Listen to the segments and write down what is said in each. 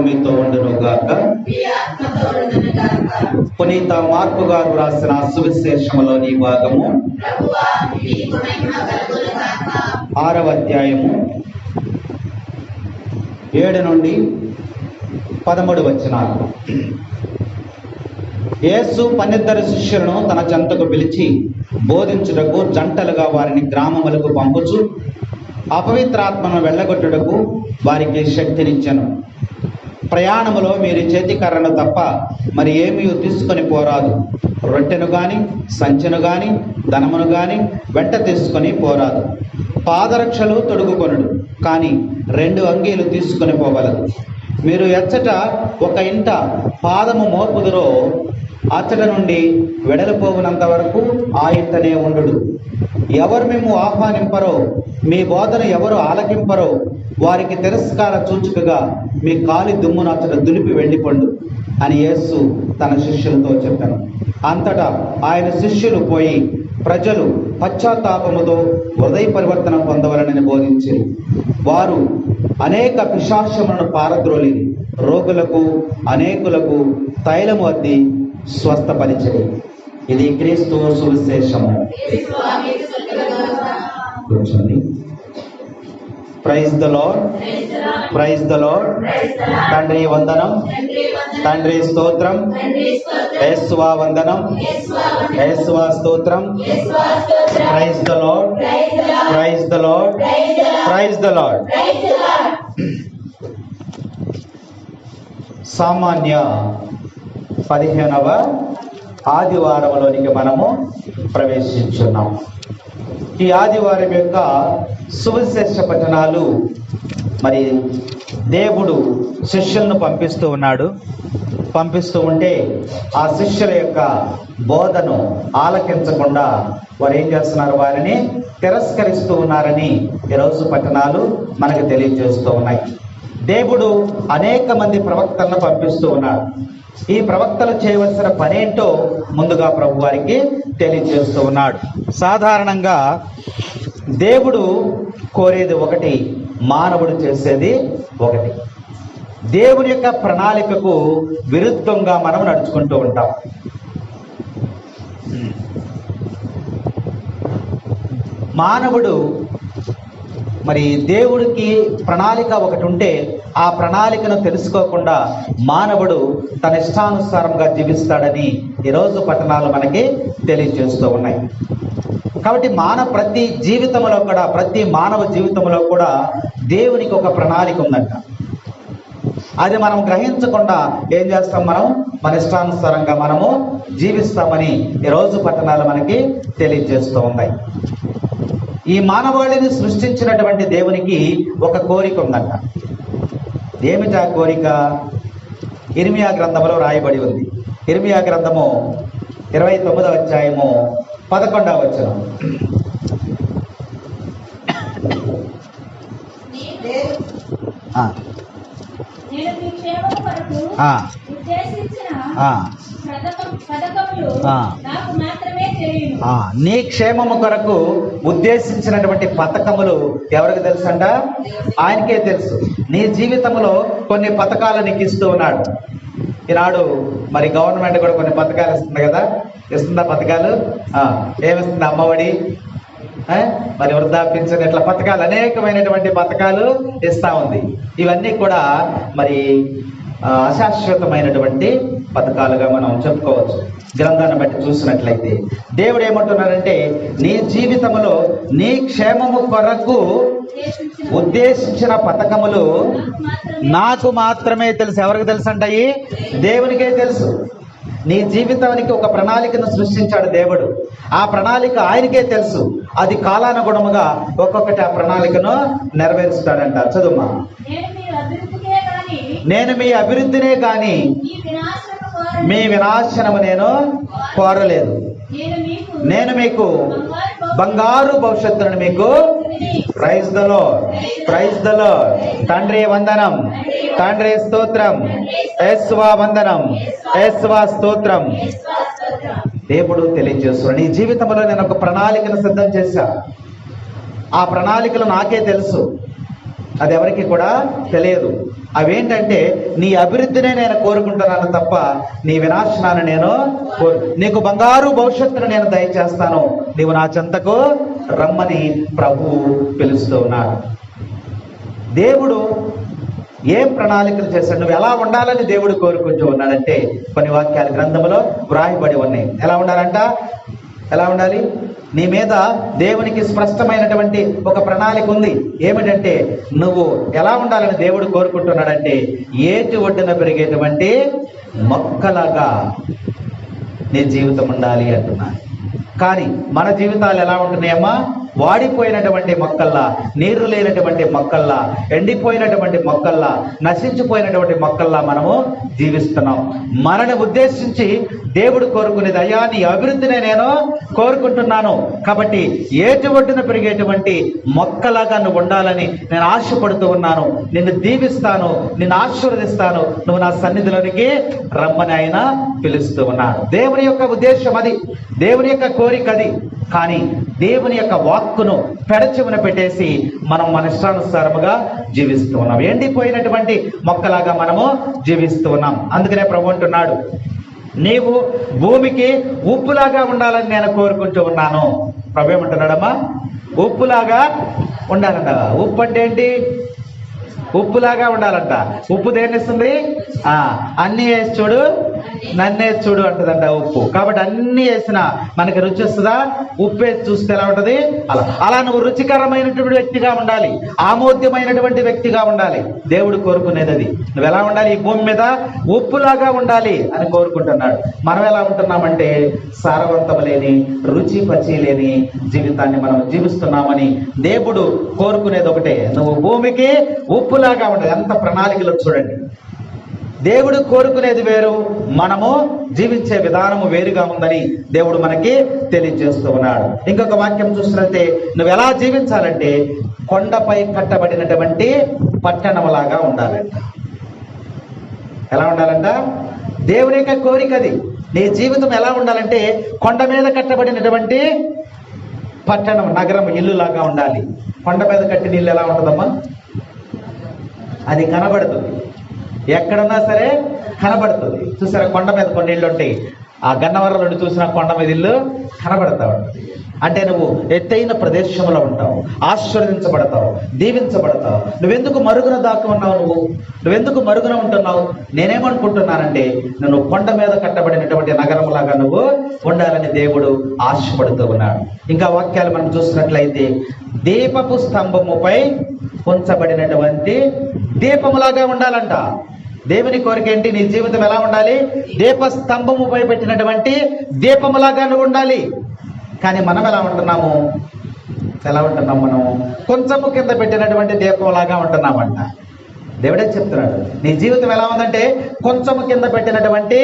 మీతో ఉండును గాక. పునీత మార్కు గారు రాసిన సువిశేషములోని భాగము 6వ అధ్యాయము 7 నుండి 13 వచనాలు. యేసు 12 శిష్యులను తన చెంతకు పిలిచి బోధించుటకు జంటలుగా వారిని గ్రామములకు పంపుచు అపవిత్రాత్మను వెళ్ళగొట్టుటకు వారికి శక్తినిచ్చెను. ప్రయాణములో మీరు చేతికర్రను తప్ప మరి ఏమీ తీసుకొని పోరాదు. రొట్టెను గాని సంచెను గాని ధనమును గాని వెంట తీసుకొని పోరాదు. పాదరక్షలు తొడుగుకొనుడు, కానీ 2 అంగీలు తీసుకొని పోగలదు. మీరు ఎచ్చట ఒక ఇంట పాదము మోపుదురో అచ్చట నుండి వెడలిపోవునంత వరకు ఆ ఇంటనే ఉండు. ఎవరు మేము ఆహ్వానింపరో, మీ బోధన ఎవరు ఆలకింపరో వారికి తిరస్కార సూచికగా మీ కాలి దుమ్మును అచ్చట దులిపి వెళ్ళిపండు అని యేసు తన శిష్యులతో చెప్పాను. అంతటా ఆయన శిష్యులు పోయి ప్రజలు పశ్చాత్తాపముతో హృదయ పరివర్తన పొందవలనని బోధించారు. వారు అనేక పిశాచములను పారద్రోలి రోగులకు అనేకులకు తైలము అద్ది స్వస్థపరిచే. ఇది క్రీస్తు సువిశేషము. కూర్చోండి. Praise the lord, praise the Lord. తండ్రి వందనం, తండ్రి స్తోత్రం, యేసువా వందనం, యేసువా స్తోత్రం. Praise the lord, praise the lord, praise the Lord. సామాన్య 15వ ఆదివారంలోనికి మనము ప్రవేశించున్నాం. ఈ ఆదివారం యొక్క సువిశేష పఠనాలు, మరి దేవుడు శిష్యులను పంపిస్తూ ఉంటే ఆ శిష్యుల యొక్క బోధను ఆలకించకుండా వారు ఏం చేస్తున్నారు? వారిని తిరస్కరిస్తూ ఉన్నారని ఈరోజు పఠనాలు మనకు తెలియజేస్తూ ఉన్నాయి. దేవుడు అనేక మంది ప్రవక్తలను పంపిస్తూ ఉన్నారు. ఈ ప్రవక్తలు చేయవలసిన పనేంటో ముందుగా ప్రభు వారికి తెలియజేస్తూ ఉన్నాడు. సాధారణంగా దేవుడు కోరేది ఒకటి, మానవుడు చేసేది ఒకటి. దేవుని యొక్క ప్రణాళికకు విరుద్ధంగా మనం నడుచుకుంటూ ఉంటాం. మానవుడు మరి దేవుడికి ప్రణాళిక ఒకటి ఉంటే ఆ ప్రణాళికను తెలుసుకోకుండా మానవుడు తన ఇష్టానుసారంగా జీవిస్తాడని ఈరోజు పఠనాలు మనకి తెలియజేస్తూ ఉన్నాయి. కాబట్టి ప్రతి జీవితంలో కూడా, ప్రతి మానవ జీవితంలో కూడా దేవునికి ఒక ప్రణాళిక ఉందంట. అది మనం గ్రహించకుండా ఏం చేస్తాం? మన ఇష్టానుసారంగా మనము జీవిస్తామని ఈరోజు పఠనాలు మనకి తెలియజేస్తూ ఉన్నాయి. ఈ మానవాళిని సృష్టించినటువంటి దేవునికి ఒక కోరిక ఉందంట. ఏమిటి ఆ కోరిక? ఇర్మియా గ్రంథంలో రాయబడి ఉంది. ఇర్మియా గ్రంథము 29వ అధ్యాయము 11వ వచనం. నీ క్షేమము కొరకు ఉద్దేశించినటువంటి పథకములు ఎవరికి తెలుసంట? ఆయనకే తెలుసు. నీ జీవితంలో కొన్ని పథకాలు నీకు ఇస్తూ ఉన్నాడు. ఈనాడు మరి గవర్నమెంట్ కూడా కొన్ని పథకాలు ఇస్తుంది కదా. ఇస్తుందా పథకాలు? ఏమిస్తుంది? అమ్మఒడి, మరి వృద్ధాప్యించని, ఇట్లా పథకాలు, అనేకమైనటువంటి పథకాలు ఇస్తా ఉంది. ఇవన్నీ కూడా మరి అశాశ్వతమైనటువంటి పథకాలుగా మనం చెప్పుకోవచ్చు. గ్రంథాన్ని బట్టి చూసినట్లయితే దేవుడు ఏమంటున్నారంటే, నీ జీవితంలో నీ క్షేమము కొరకు ఉద్దేశించిన పథకములు నాకు మాత్రమే తెలుసు. ఎవరికి తెలుసు అంటాయి? దేవునికే తెలుసు. నీ జీవితానికి ఒక ప్రణాళికను సృష్టించాడు దేవుడు. ఆ ప్రణాళిక ఆయనకే తెలుసు. అది కాలానుగుణముగా ఒక్కొక్కటి ఆ ప్రణాళికను నెరవేరుస్తాడంట. చదువుమా. నేను మీ అభివృద్ధినే గాని మీ వినాశనము నేను కోరలేదు. నేను మీకు బంగారు భవిష్యత్తును మీకు. Praise the lord, praise the Lord. తండ్రి వందనం, తండ్రి స్తోత్రం, యేసువా వందనం, యేసువా స్తోత్రం. దేవుడు తెలియజేస్తున్నాడు, నీ జీవితంలో నేను ఒక ప్రణాళికను సిద్ధం చేశా. ఆ ప్రణాళికలు నాకే తెలుసు. అది ఎవరికి కూడా తెలియదు. అవేంటంటే నీ అభివృద్ధినే నేను కోరుకుంటున్నాను తప్ప నీ వినాశనాన్ని నేను నీకు బంగారు భవిష్యత్తును నేను దయచేస్తాను, నీవు నా చెంతకు రమ్మని ప్రభువు పిలుస్తూ ఉన్నాడు. దేవుడు ఏం ప్రణాళికలు చేశాడు, నువ్వు ఎలా ఉండాలని దేవుడు కోరుకుంటూ ఉన్నాడంటే కొన్ని వాక్యాలు గ్రంథంలో వ్రాయబడి ఉన్నాయి. ఎలా ఉండాలంట? ఎలా ఉండాలి? నీ మీద దేవునికి స్పష్టమైనటువంటి ఒక ప్రణాళిక ఉంది. ఏమిటంటే నువ్వు ఎలా ఉండాలని దేవుడు కోరుకుంటున్నాడంటే ఏటి ఒడ్డున పెరిగేటువంటి మొక్కలాగా నీ జీవితం ఉండాలి అంటున్నాను. కానీ మన జీవితాలు ఎలా ఉంటున్నాయమ్మా? వాడిపోయినటువంటి మొక్కల్లా, నీరు లేనటువంటి మొక్కల్లా, ఎండిపోయినటువంటి మొక్కల్లా, నశించిపోయినటువంటి మొక్కల్లా మనము జీవిస్తున్నాం. మనని ఉద్దేశించి దేవుడు కోరుకునేది, అయ్యా నీ అభివృద్ధిని నేను కోరుకుంటున్నాను కాబట్టి ఏటి ఒడ్డున పెరిగేటువంటి మొక్కలాగా నువ్వు ఉండాలని నేను ఆశపడుతూ ఉన్నాను, నిన్ను దీవిస్తాను, నిన్ను ఆశీర్వదిస్తాను, నువ్వు నా సన్నిధిలోనికి రమ్మని ఆయన పిలుస్తూ ఉన్నాడు. దేవుని యొక్క ఉద్దేశం అది, దేవుని యొక్క కోరిక అది. కానీ దేవుని యొక్క వాక్కును పెడచెవిన పెట్టేసి మనం మన ఇష్టానుసారముగా జీవిస్తూ ఉన్నాం. ఎండిపోయినటువంటి మొక్కలాగా మనము జీవిస్తూ ఉన్నాం. అందుకనే ప్రభు అంటున్నాడు, నీవు భూమికి ఉప్పులాగా ఉండాలని నేను కోరుకుంటూ ఉన్నాను. ప్రభు ఏమంటున్నాడమ్మా? ఉప్పులాగా ఉండాలంట. ఉప్పు అంటే ఏంటి? ఉప్పులాగా ఉండాలంట. ఉప్పు దేన్ని ఇస్తుంది? అన్ని వేసి చూడు, నన్నే చూడు అంటదంట ఉప్పు. కాబట్టి అన్ని వేసినా మనకి రుచి వస్తుందా? ఉప్పు వేసి చూస్తే ఎలా ఉంటది? అలా నువ్వు రుచికరమైనటువంటి వ్యక్తిగా ఉండాలి, ఆమోద్యమైనటువంటి వ్యక్తిగా ఉండాలి. దేవుడు కోరుకునేది అది. నువ్వు ఎలా ఉండాలి? ఈ భూమి మీద ఉప్పులాగా ఉండాలి అని కోరుకుంటున్నాడు. మనం ఎలా ఉంటున్నామంటే సారవంతం లేని, రుచి పచి లేని జీవితాన్ని మనం జీవిస్తున్నామని దేవుడు కోరుకునేది ఒకటే, నువ్వు భూమికి ఉప్పులాగా ఉండాలి. ఎంత ప్రణాళికలో చూడండి. దేవుడు కోరుకునేది వేరు, మనము జీవించే విధానము వేరుగా ఉందని దేవుడు మనకి తెలియజేస్తూ ఉన్నాడు. ఇంకొక వాక్యం చూసినట్లయితే నువ్వు ఎలా జీవించాలంటే కొండపై కట్టబడినటువంటి పట్టణంలాగా ఉండాలంట. ఎలా ఉండాలంట? దేవుని యొక్క కోరిక అది. నీ జీవితం ఎలా ఉండాలంటే కొండ మీద కట్టబడినటువంటి పట్టణం, నగరం, ఇల్లులాగా ఉండాలి. కొండ మీద కట్టిన ఇల్లు ఎలా ఉంటుందమ్మా? అది కనబడుతుంది, ఎక్కడున్నా సరే కనబడుతుంది. చూసారా, కొండ మీద కొన్ని ఇళ్ళు ఉంటాయి, ఆ గన్నవరంలో చూసిన కొండ మీద ఇల్లు కనబడతా ఉంటుంది. అంటే నువ్వు ఎత్తైన ప్రదేశంలో ఉంటావు, ఆశీర్వదించబడతావు, దీవించబడతావు. నువ్వెందుకు మరుగున దాకా ఉన్నావు? నువ్వెందుకు మరుగున ఉంటున్నావు? నేనేమనుకుంటున్నానంటే నువ్వు కొండ మీద కట్టబడినటువంటి నగరంలాగా నువ్వు ఉండాలని దేవుడు ఆశపడుతూ ఉన్నాడు. ఇంకా వాక్యాలు మనం చూసినట్లయితే దీపపు స్తంభముపై ఉంచబడినటువంటి దీపములాగా ఉండాలంట. దేవుని కోరిక ఏంటి? నీ జీవితం ఎలా ఉండాలి? దీపస్తంభముపై పెట్టినటువంటి దీపములాగా నువ్వు ఉండాలి. కానీ మనం ఎలా ఉంటున్నాము? మనం కొంచెము కింద పెట్టినటువంటి దీపంలాగా ఉంటున్నామంట. దేవుడే చెప్తున్నాడు, నీ జీవితం ఎలా ఉందంటే కొంచెము కింద పెట్టినటువంటి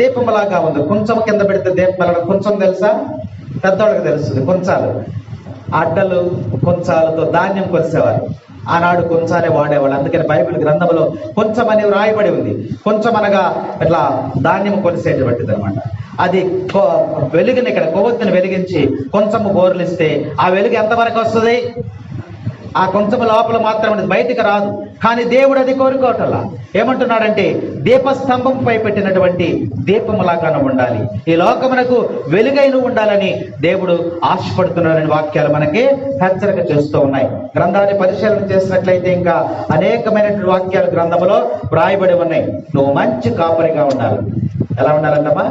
దీపములాగా ఉంది. కొంచెము కింద పెడితే దీపం ఎలా? కొంచెం తెలుసా? పెద్దవాళ్ళకి తెలుస్తుంది. కొంచాలు, అడ్డలు కొంచాలతో ధాన్యం కొలిసేవారు. ఆనాడు కొంచాలే వాడేవాళ్ళు. అందుకని బైబిల్ గ్రంథంలో కొంచెం అని వ్రాయబడి ఉంది. కొంచెం అనగా ఇట్లా ధాన్యం కొలిసేటువంటిది అనమాట. అది వెలుగుని, ఇక్కడ కొవ్వొత్తిని వెలిగించి కొంచెము బోర్లిస్తే ఆ వెలుగు ఎంతవరకు వస్తుంది? ఆ కొంచెం లోపల మాత్రమే, బయటికి రాదు. కానీ దేవుడు అది కోరుకోవటంలా. ఏమంటున్నాడంటే దీపస్తంభంపై పెట్టినటువంటి దీపములాగా ఉండాలి, ఈ లోకమునకు వెలుగైన ఉండాలని దేవుడు ఆశపడుతున్నాడని వాక్యాలు మనకి హెచ్చరిక చేస్తూ ఉన్నాయి. గ్రంథాన్ని పరిశీలన చేసినట్లయితే ఇంకా అనేకమైనటువంటి వాక్యాలు గ్రంథంలో వ్రాయబడి ఉన్నాయి. నువ్వు మంచి కాపరిగా ఉండాలి. ఎలా ఉండాలంటమ్మా?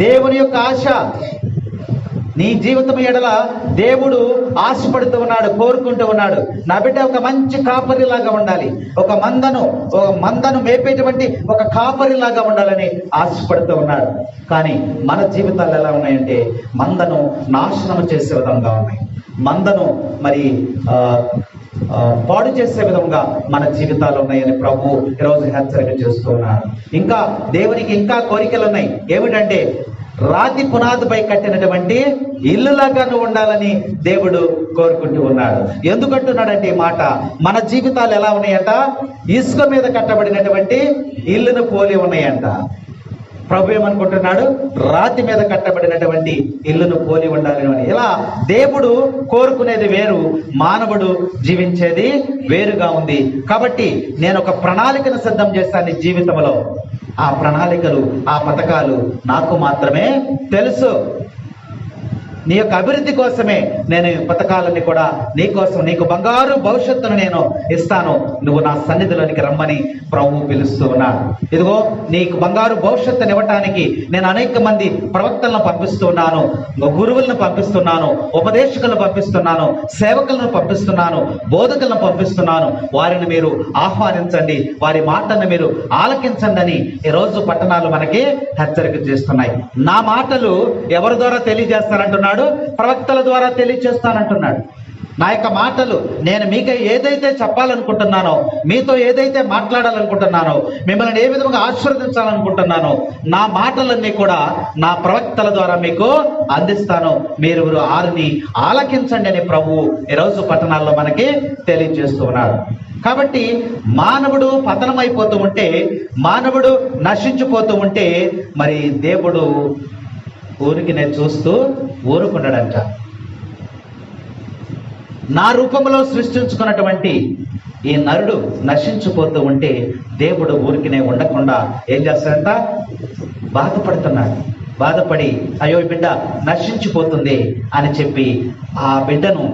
దేవుని యొక్క ఆశ నీ జీవితం ఎడల దేవుడు ఆశపడుతూ ఉన్నాడు, కోరుకుంటూ ఉన్నాడు. నా బిడ్డ ఒక మంచి కాపరిలాగా ఉండాలి, ఒక మందను మేపేటువంటి ఒక కాపరిలాగా ఉండాలని ఆశపడుతూ ఉన్నాడు. కానీ మన జీవితాలు ఎలా ఉన్నాయంటే మందను నాశనం చేసే విధంగా ఉన్నాయి. మందను మరి పాడు చేసే విధంగా మన జీవితాలు ఉన్నాయని ప్రభు ఈరోజు హెచ్చరిక చేస్తూ ఉన్నాడు. ఇంకా దేవునికి ఇంకా కోరికలు ఉన్నాయి. ఏమిటంటే రాతి పునాదిపై కట్టినటువంటి ఇల్లులాగా నువ్వు ఉండాలని దేవుడు కోరుకుంటూ ఉన్నాడు. ఎందుకంటున్నాడంటే ఈ మాట, మన జీవితాలు ఎలా ఉన్నాయంట? ఇసుక మీద కట్టబడినటువంటి ఇల్లును పోలి ఉన్నాయంట. ప్రభు ఏమనుకుంటున్నాడు? రాతి మీద కట్టబడినటువంటి ఇల్లును పోలి ఉండాలి అని. ఇలా దేవుడు కోరుకునేది వేరు, మానవుడు జీవించేది వేరుగా ఉంది. కాబట్టి నేను ఒక ప్రణాళికను సిద్ధం చేస్తాను నీ జీవితంలో. ఆ ప్రణాళికలు, ఆ పథకాలు నాకు మాత్రమే తెలుసు. నీ యొక్క అభివృద్ధి కోసమే నేను ఈ పథకాలన్నీ కూడా నీ కోసం, నీకు బంగారు భవిష్యత్తును నేను ఇస్తాను, నువ్వు నా సన్నిధిలోనికి రమ్మని ప్రభువు పిలుస్తూ ఉన్నాడు. ఇదిగో నీకు బంగారు భవిష్యత్తుని ఇవ్వటానికి నేను అనేక మంది ప్రవక్తలను పంపిస్తున్నాను, గురువులను పంపిస్తున్నాను, ఉపదేశకులను పంపిస్తున్నాను, సేవకులను పంపిస్తున్నాను, బోధకులను పంపిస్తున్నాను. వారిని మీరు ఆహ్వానించండి, వారి మాటను మీరు ఆలకించండి అని ఈరోజు పట్టణాలు మనకి హెచ్చరిక చేస్తున్నాయి. నా మాటలు ఎవరి ద్వారా తెలియజేస్తానంటున్నాడు? ప్రవక్తల ద్వారా తెలియజేస్తానంటున్నాడు. నా యొక్క మాటలు నేను మీకు ఏదైతే చెప్పాలనుకుంటున్నానో, మీతో ఏదైతే మాట్లాడాలనుకుంటున్నానో, మిమ్మల్ని ఏ విధంగా ఆశీర్వదించాలనుకుంటున్నానో, నా మాటలన్నీ కూడా నా ప్రవక్తల ద్వారా మీకు అందిస్తాను, మీరు వారిని ఆలకించండి అని ప్రభువు ఈరోజు పట్టణాల్లో మనకి తెలియజేస్తూ ఉన్నాడు. కాబట్టి మానవుడు పతనమైపోతూ ఉంటే, మానవుడు నశించిపోతూ ఉంటే, మరి దేవుడు ఊరికి నేను చూస్తూ ఊరుకున్నాడంట. నా రూపంలో సృష్టించుకున్నటువంటి ఈ నరుడు నశించిపోతూ ఉంటే దేవుడు ఊరికినే ఉండకుండా ఏం చేస్తాడంట? బాధపడుతున్నాడు. బాధపడి అయ్యో ఈ బిడ్డ నశించిపోతుంది అని చెప్పి ఆ బిడ్డను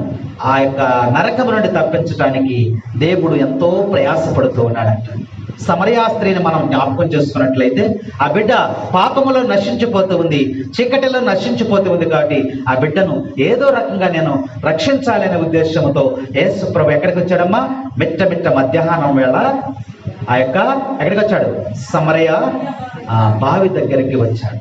ఆ యొక్క నరకము నుండి తప్పించడానికి దేవుడు ఎంతో ప్రయాసపడుతూ ఉన్నాడంట. సమరయా స్త్రీని మనం జ్ఞాపకం చేసుకున్నట్లయితే, ఆ బిడ్డ పాపములో నశించిపోతూ ఉంది, చీకటిలో నశించిపోతూ ఉంది. కాబట్టి ఆ బిడ్డను ఏదో రకంగా నేను రక్షించాలనే ఉద్దేశంతో యేసు ప్రభు ఎక్కడికి వచ్చాడమ్మా? మిట్ట మధ్యాహ్నం వేళ ఆ యొక్క ఎక్కడికి వచ్చాడు? సమరయ బావి దగ్గరికి వచ్చాడు.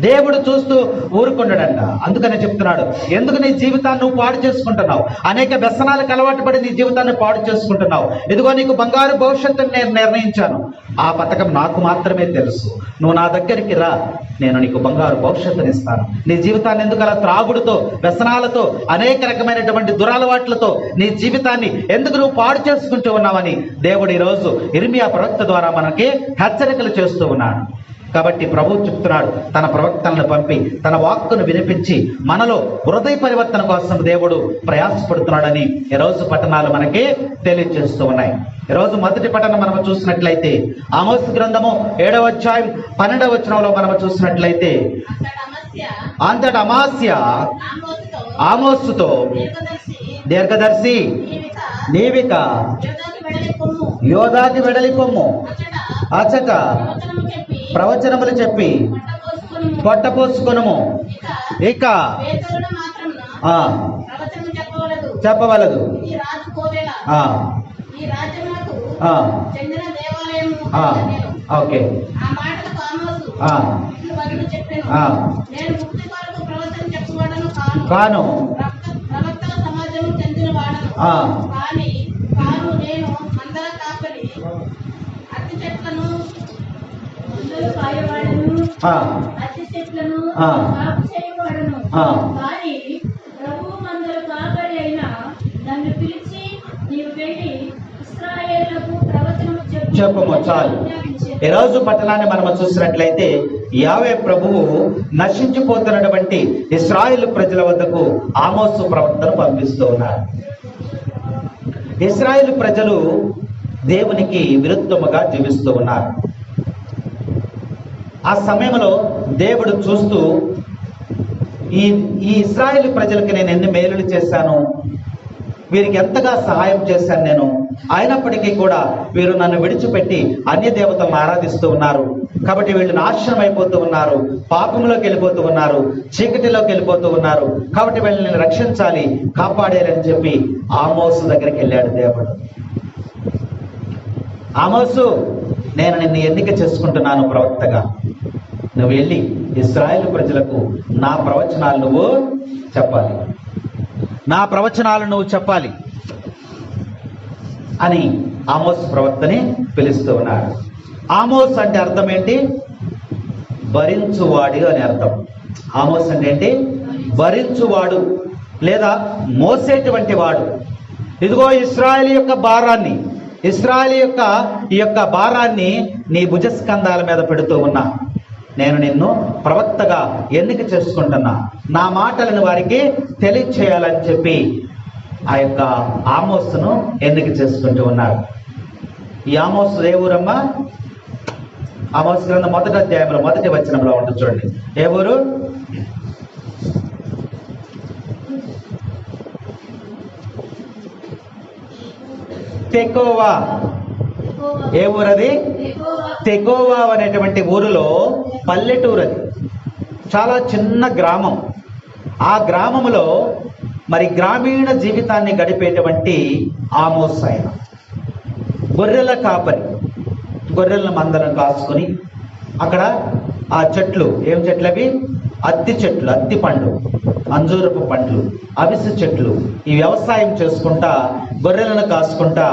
దేవుడు చూస్తూ ఊరుకున్నాడంట. అందుకనే చెప్తున్నాడు, ఎందుకు నీ జీవితాన్ని నువ్వు పాడు చేసుకుంటున్నావు? అనేక వ్యసనాలకు అలవాటు పడి నీ జీవితాన్ని పాడు చేసుకుంటున్నావు. ఇదిగో నీకు బంగారు భవిష్యత్తుని నేను నిర్ణయించాను, ఆ పథకం నాకు మాత్రమే తెలుసు. నువ్వు నా దగ్గరికి రా, నేను నీకు బంగారు భవిష్యత్తుని ఇస్తాను. నీ జీవితాన్ని ఎందుకు అలా త్రాగుడుతో, వ్యసనాలతో, అనేక రకమైనటువంటి దురలవాట్లతో నీ జీవితాన్ని ఎందుకు నువ్వు పాడు చేసుకుంటూ ఉన్నావని దేవుడు ఈరోజు ఇర్మియా ప్రవక్త ద్వారా మనకి హెచ్చరికలు చేస్తూ ఉన్నాడు. కాబట్టి ప్రభువు చెప్తున్నాడు, తన ప్రవక్తలను పంపి తన వాక్కును వినిపించి మనలో హృదయ పరివర్తన కోసం దేవుడు ప్రయాసపడుతున్నాడని ఈరోజు పట్టణాలు మనకి తెలియజేస్తూ ఉన్నాయి. ఈరోజు మొదటి పట్టణం మనం చూసినట్లయితే ఆమోసు గ్రంథము 7వ అధ్యాయం 12వ వచనంలో మనం చూసినట్లయితే, అంతట అమాస్య ఆమోసుతో దీర్ఘదర్శి నీవిక యోధాకి వెడలి పొమ్ము, అచట ప్రవచనములు చెప్పి పొట్టపోసుకొనుము, ఇక చెప్పవలదు. ఓకే, కాను చెప్పము చాలు. ఈరోజు పట్టణాన్ని మనం చూసినట్లయితే యావే ప్రభువు నశించిపోతున్నటువంటి ఇశ్రాయేలు ప్రజల వద్దకు ఆమోసు ప్రవక్తను పంపిస్తూ ఉన్నారు. ఇశ్రాయేలు ప్రజలు దేవునికి విరుద్ధముగా జీవిస్తూ ఉన్నారు. ఆ సమయంలో దేవుడు చూస్తూ ఈ ఇశ్రాయేలు ప్రజలకు నేను ఎన్ని మేలులు చేశాను, వీరికి ఎంతగా సహాయం చేశాను నేను, అయినప్పటికీ కూడా వీరు నన్ను విడిచిపెట్టి అన్య దేవతలను ఆరాధిస్తూ ఉన్నారు. కాబట్టి వీళ్ళు నాశనం అయిపోతూ ఉన్నారు, పాపంలోకి వెళ్ళిపోతూ ఉన్నారు, చీకటిలోకి వెళ్ళిపోతూ ఉన్నారు. కాబట్టి వీళ్ళని నేను రక్షించాలి, కాపాడాలని చెప్పి ఆమోసు దగ్గరికి వెళ్ళాడు దేవుడు. ఆమోసు, నేను నిన్ను ఎన్నిక చేసుకుంటున్నాను ప్రవక్తగా, నువ్వు వెళ్ళి ఇశ్రాయేలు ప్రజలకు నా ప్రవచనాలు నువ్వు చెప్పాలి, నా ప్రవచనాలు నువ్వు చెప్పాలి అని ఆమోస్ ప్రవక్తని పిలుస్తూ ఉన్నాడు. ఆమోస్ అంటే అర్థం ఏంటి? భరించువాడు అని అర్థం. ఆమోస్ అంటే ఏంటి? భరించువాడు లేదా మోసేటువంటి వాడు. ఇదిగో ఇశ్రాయేలు యొక్క భారాన్ని, ఇశ్రాయేలు యొక్క ఈ యొక్క భారాన్ని నీ భుజస్కంధాల మీద పెడుతూ ఉన్నా. నేను నిన్ను ప్రవక్తగా ఎన్నిక చేసుకుంటున్నా, నా మాటలను వారికి తెలియచేయాలని చెప్పి ఆ యొక్క ఆమోసును ఎన్నిక చేసుకుంటూ ఉన్నాడు. ఈ ఆమోసు ఏ ఊరమ్మా? ఆమోసు గ్రంథం 1వ అధ్యాయంలో 1వ వచనంలో ఉంటుంది చూడండి. ఏ ఊరు? తెకోవా. ఏ ఊరది? తెకోవా అనేటువంటి ఊరిలో పల్లెటూరు. అది చాలా చిన్న గ్రామం. ఆ గ్రామంలో మరి గ్రామీణ జీవితాన్ని గడిపేటువంటి ఆమోస్ ఆయన గొర్రెల కాపరి. గొర్రెల మందలను కాసుకొని అక్కడ ఆ చెట్లు, ఏం చెట్లు అవి? అత్తి చెట్లు, అత్తి పండ్లు, అంజూరపు పండ్లు, అవిసె చెట్లు, ఈ వ్యవసాయం చేసుకుంటా గొర్రెలను కాసుకుంటా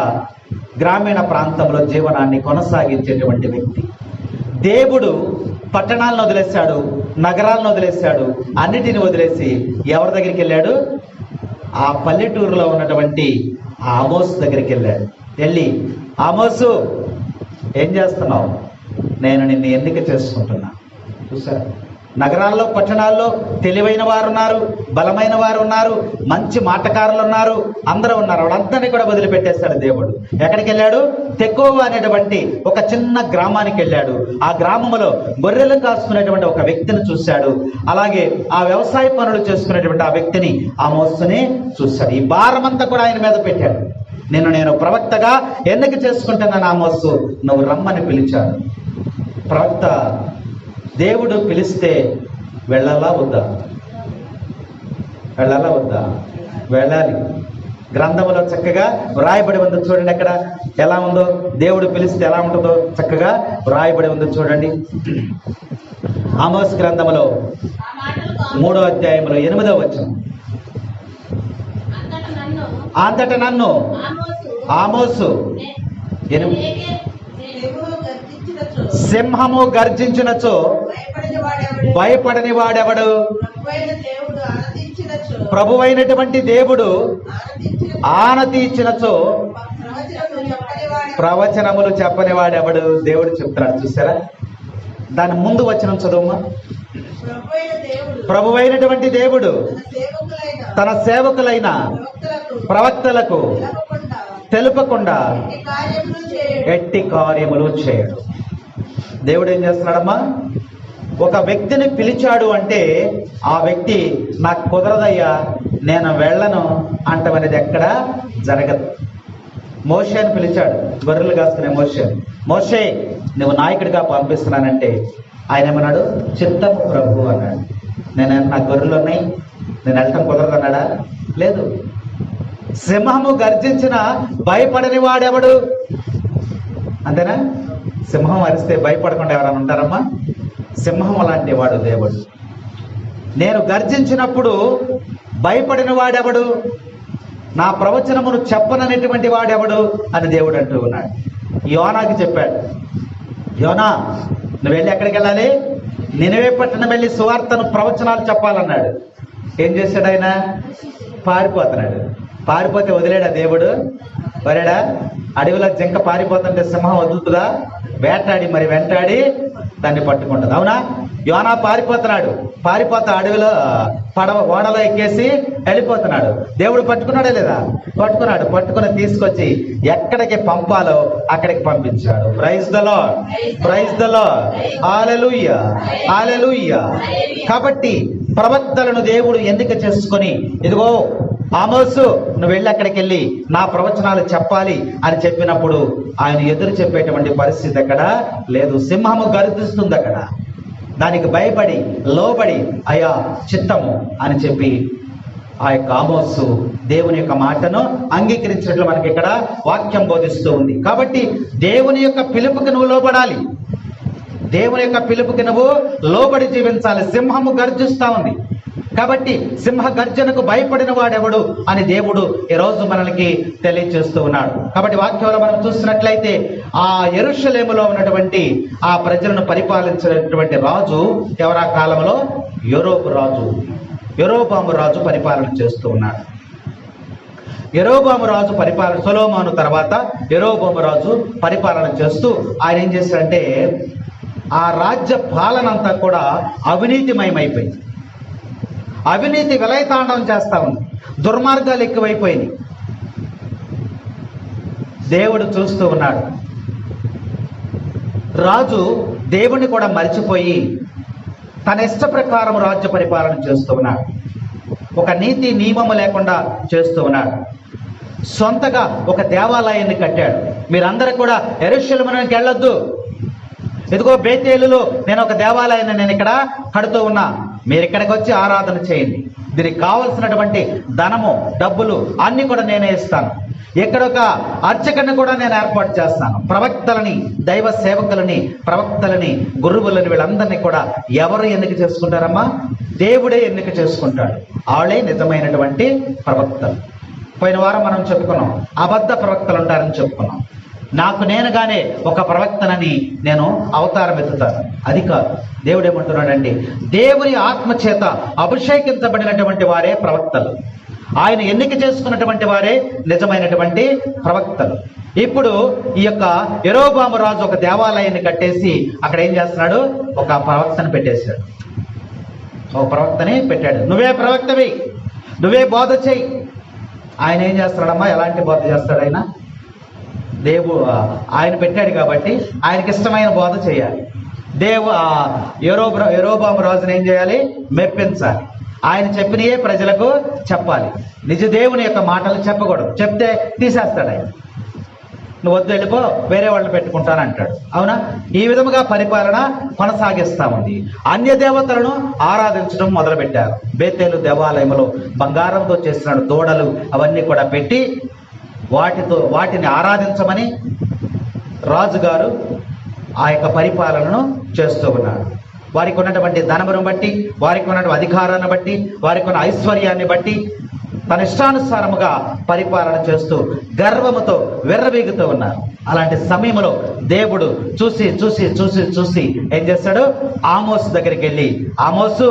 గ్రామీణ ప్రాంతంలో జీవనాన్ని కొనసాగించేటువంటి వ్యక్తి. దేవుడు పట్టణాలను వదిలేశాడు, నగరాలను వదిలేశాడు, అన్నిటిని వదిలేసి ఎవరి దగ్గరికి వెళ్ళాడు? ఆ పల్లెటూరులో ఉన్నటువంటి ఆమోసు దగ్గరికి వెళ్ళాడు. వెళ్ళి, ఆమోసు ఏం చేస్తున్నావు? నేను నిన్ను ఎన్నిక చేసుకుంటున్నా. చూసారా, నగరాల్లో పట్టణాల్లో తెలివైన వారు ఉన్నారు, బలమైన వారు ఉన్నారు, మంచి మాటకారులు ఉన్నారు, అందరూ ఉన్నారు. వాళ్ళందరినీ కూడా వదిలిపెట్టేశాడు దేవుడు. ఎక్కడికి వెళ్ళాడు? తెకోవా అనేటువంటి ఒక చిన్న గ్రామానికి వెళ్ళాడు. ఆ గ్రామంలో గొర్రెలు కాసుకునేటువంటి ఒక వ్యక్తిని చూశాడు. అలాగే ఆ వ్యవసాయ పనులు చేసుకునేటువంటి ఆ వ్యక్తిని, ఆమోసుని చూశాడు. ఈ భారమంతా కూడా ఆయన మీద పెట్టాడు. నేను ప్రవక్తగా ఎన్నిక చేసుకుంటున్నాను ఆమోసు, నువ్వు రమ్మని పిలిచాడు. ప్రవక్త దేవుడు పిలిస్తే వెళ్ళాలా వద్దా? వెళ్ళాలా వద్దా? వెళ్ళాలి. గ్రంథంలో చక్కగా వ్రాయబడి ఉంది చూడండి. అక్కడ ఎలా ఉందో, దేవుడు పిలిస్తే ఎలా ఉంటుందో చక్కగా వ్రాయబడి ఉంది చూడండి. ఆమోస్ గ్రంథంలో 3వ అధ్యాయంలో 8వ వచనం. అంతట నన్ను ఆమోసు సింహము గర్జించినచో భయపడని వాడెవడు? ప్రభువైనటువంటి దేవుడు ఆనతి ఇచ్చినచో ప్రవచనములు చెప్పని వాడెవడు? దేవుడు చెప్తున్నాడు. చూసారా, దాని ముందు వచనం చదువుమా. ప్రభువైనటువంటి దేవుడు తన సేవకులైన ప్రవక్తలకు తెలుపకుండా ఎట్టి కార్యములు చేయడు. దేవుడు ఏం చేస్తున్నాడమ్మా? ఒక వ్యక్తిని పిలిచాడు అంటే ఆ వ్యక్తి నాకు కుదరదయ్యా, నేను వెళ్ళను అంటమనేది ఎక్కడ జరగదు. మోషేని పిలిచాడు, గొర్రెలు కాసుకునే మోషే నువ్వు నాయకుడిగా పంపిస్తున్నానంటే ఆయన ఏమన్నాడు? చిత్తము ప్రభు అన్నాడు. నాకు గొర్రెలు ఉన్నాయి, నేను వెళ్ళటం కుదరదు అన్నాడా? లేదు. సింహము గర్జించిన భయపడని వాడెవడు? అంతేనా? సింహం అరిస్తే భయపడకుండా ఎవరైనా ఉంటారమ్మా? సింహం లాంటి వాడు దేవుడు. నేను గర్జించినప్పుడు భయపడిన వాడెవడు? నా ప్రవచనమును చెప్పననేటువంటి వాడెవడు అని దేవుడు అంటూ ఉన్నాడు. యోనాకి చెప్పాడు, యోనా నువ్వు వెళ్ళి ఎక్కడికి వెళ్ళాలి? నినవే పట్టణం వెళ్ళి సువార్తను ప్రవచనాలు చెప్పాలన్నాడు. ఏం చేశాడు ఆయన? పారిపోతున్నాడు. పారిపోతే వదిలేడా దేవుడు? వదిలేడా? అడవిలో జింక పారిపోతుంటే సింహం వదులుతుందా? వెంటాడి దాన్ని పట్టుకుంటుంది. అవునా? యోనా పారిపోతున్నాడు. పారిపోతా అడవిలో ఓడలో ఎక్కేసి వెళ్ళిపోతున్నాడు. దేవుడు పట్టుకున్నాడే లేదా? పట్టుకున్నాడు. పట్టుకుని తీసుకొచ్చి ఎక్కడికి పంపాలో అక్కడికి పంపించాడు. Praise the lord, praise the lord, hallelujah, hallelujah. కాబట్టి ప్రవక్తలను దేవుడు ఎన్నిక చేసుకొని, ఇదిగో ఆమోసు నువ్వు వెళ్ళి అక్కడికి వెళ్ళి నా ప్రవచనాలు చెప్పాలి అని చెప్పినప్పుడు ఆయన ఎదురు చెప్పేటువంటి పరిస్థితి అక్కడ లేదు. సింహము గర్జిస్తుంది అక్కడ. దానికి భయపడి లోబడి అయ్యా చిత్తము అని చెప్పి ఆ యొక్క ఆమోసు దేవుని యొక్క మాటను అంగీకరించినట్లు మనకి ఇక్కడ వాక్యం బోధిస్తూ ఉంది. కాబట్టి దేవుని యొక్క పిలుపుకి నువ్వు లోబడాలి. దేవుని యొక్క పిలుపుకి నువ్వు లోబడి జీవించాలి. సింహము గర్జిస్తా ఉంది కాబట్టి సింహ గర్జనకు భయపడిన వాడెవడు అని దేవుడు ఈరోజు మనకి తెలియజేస్తూ ఉన్నాడు. కాబట్టి వాక్యంలో మనం చూసినట్లయితే ఆ యెరూషలేములో ఉన్నటువంటి ఆ ప్రజలను పరిపాలించినటువంటి రాజు ఎవరా కాలంలో? యెరోబాము రాజు పరిపాలన చేస్తూ ఉన్నాడు. యెరోబాము రాజు పరిపాలన, సొలొమోను తర్వాత యెరోబాము రాజు పరిపాలన చేస్తూ ఆయన ఏం చేశాడంటే ఆ రాజ్య పాలన అంతా కూడా అవినీతిమయమైపోయింది. అవినీతి విలయతాండవం చేస్తా ఉంది. దుర్మార్గాలు ఎక్కువైపోయినాయి. దేవుడు చూస్తూ ఉన్నాడు. రాజు దేవుణ్ణి కూడా మరిచిపోయి తన ఇష్ట ప్రకారం రాజ్య పరిపాలన చేస్తూ ఉన్నాడు. ఒక నీతి నియమము లేకుండా చేస్తూ ఉన్నాడు. సొంతగా ఒక దేవాలయాన్ని కట్టాడు. మీరందరూ కూడా యెరూషలేముకి వెళ్ళొద్దు, ఇదిగో బేతేలులో నేను ఒక దేవాలయాన్ని నేను ఇక్కడ కడుతూ ఉన్నా, మీరు ఇక్కడికి వచ్చి ఆరాధన చేయండి, దీనికి కావలసినటువంటి ధనము డబ్బులు అన్ని కూడా నేనే ఇస్తాను, ఇక్కడ ఒక అర్చకుని కూడా నేను ఏర్పాటు చేస్తాను, ప్రవక్తలని దైవ సేవకులని ప్రవక్తలని గురువులని వీళ్ళందరినీ కూడా ఎవరు ఎన్నిక చేసుకుంటారమ్మా? దేవుడే ఎన్నిక చేసుకుంటాడు. వాళ్ళే నిజమైనటువంటి ప్రవక్తలు. పోయిన వారం మనం చెప్పుకున్నాం, అబద్ధ ప్రవక్తలు ఉంటారని చెప్పుకున్నాం. నాకు నేనుగానే ఒక ప్రవక్తనని నేను అవతారం ఎత్తుతాను. అది కాదు. దేవుడు ఏమంటున్నాడండి, దేవుని ఆత్మ చేత అభిషేకించబడినటువంటి వారే ప్రవక్తలు. ఆయన ఎన్నిక చేసుకున్నటువంటి వారే నిజమైనటువంటి ప్రవక్తలు. ఇప్పుడు ఈ యొక్క యెరోబాము రాజు ఒక దేవాలయాన్ని కట్టేసి అక్కడ ఏం చేస్తున్నాడు? ఒక ప్రవక్తని పెట్టేశాడు. ఒక ప్రవక్తని పెట్టాడు. నువ్వే ప్రవక్తవి, నువ్వే బోధ చెయ్యి. ఆయన ఏం చేస్తాడమ్మా? ఎలాంటి బోధ చేస్తాడు? ఆయన పెట్టాడు కాబట్టి ఆయనకి ఇష్టమైన బోధ చేయాలి. యెరోబాము రాజుని ఏం చేయాలి? మెప్పించాలి. ఆయన చెప్పినయే ప్రజలకు చెప్పాలి. నిజ దేవుని యొక్క మాటలు చెప్పకూడదు. చెప్తే తీసేస్తాడు ఆయన. నువ్వు వద్దు, వెళ్ళిపో, వేరే వాళ్ళని పెట్టుకుంటానంటాడు. అవునా? ఈ విధముగా పరిపాలన కొనసాగిస్తా ఉంది. అన్య దేవతలను ఆరాధించడం మొదలుపెట్టారు. బేతేలు దేవాలయంలో బంగారంతో చేసిన దూడలు అవన్నీ కూడా పెట్టి వాటిని ఆరాధించమని రాజుగారు ఆ యొక్క పరిపాలనను చేస్తూ ఉన్నారు. వారికి ఉన్నటువంటి ధనమును బట్టి, వారికి ఉన్నటువంటి అధికారాన్ని బట్టి, వారికి ఉన్న ఐశ్వర్యాన్ని బట్టి తన ఇష్టానుసారముగా పరిపాలన చేస్తూ గర్వముతో విర్రవీగుతూ ఉన్నారు. అలాంటి సమయంలో దేవుడు చూసి చూసి చూసి చూసి ఏం చేస్తాడు? ఆమోసు దగ్గరికి వెళ్ళి, ఆమోసు,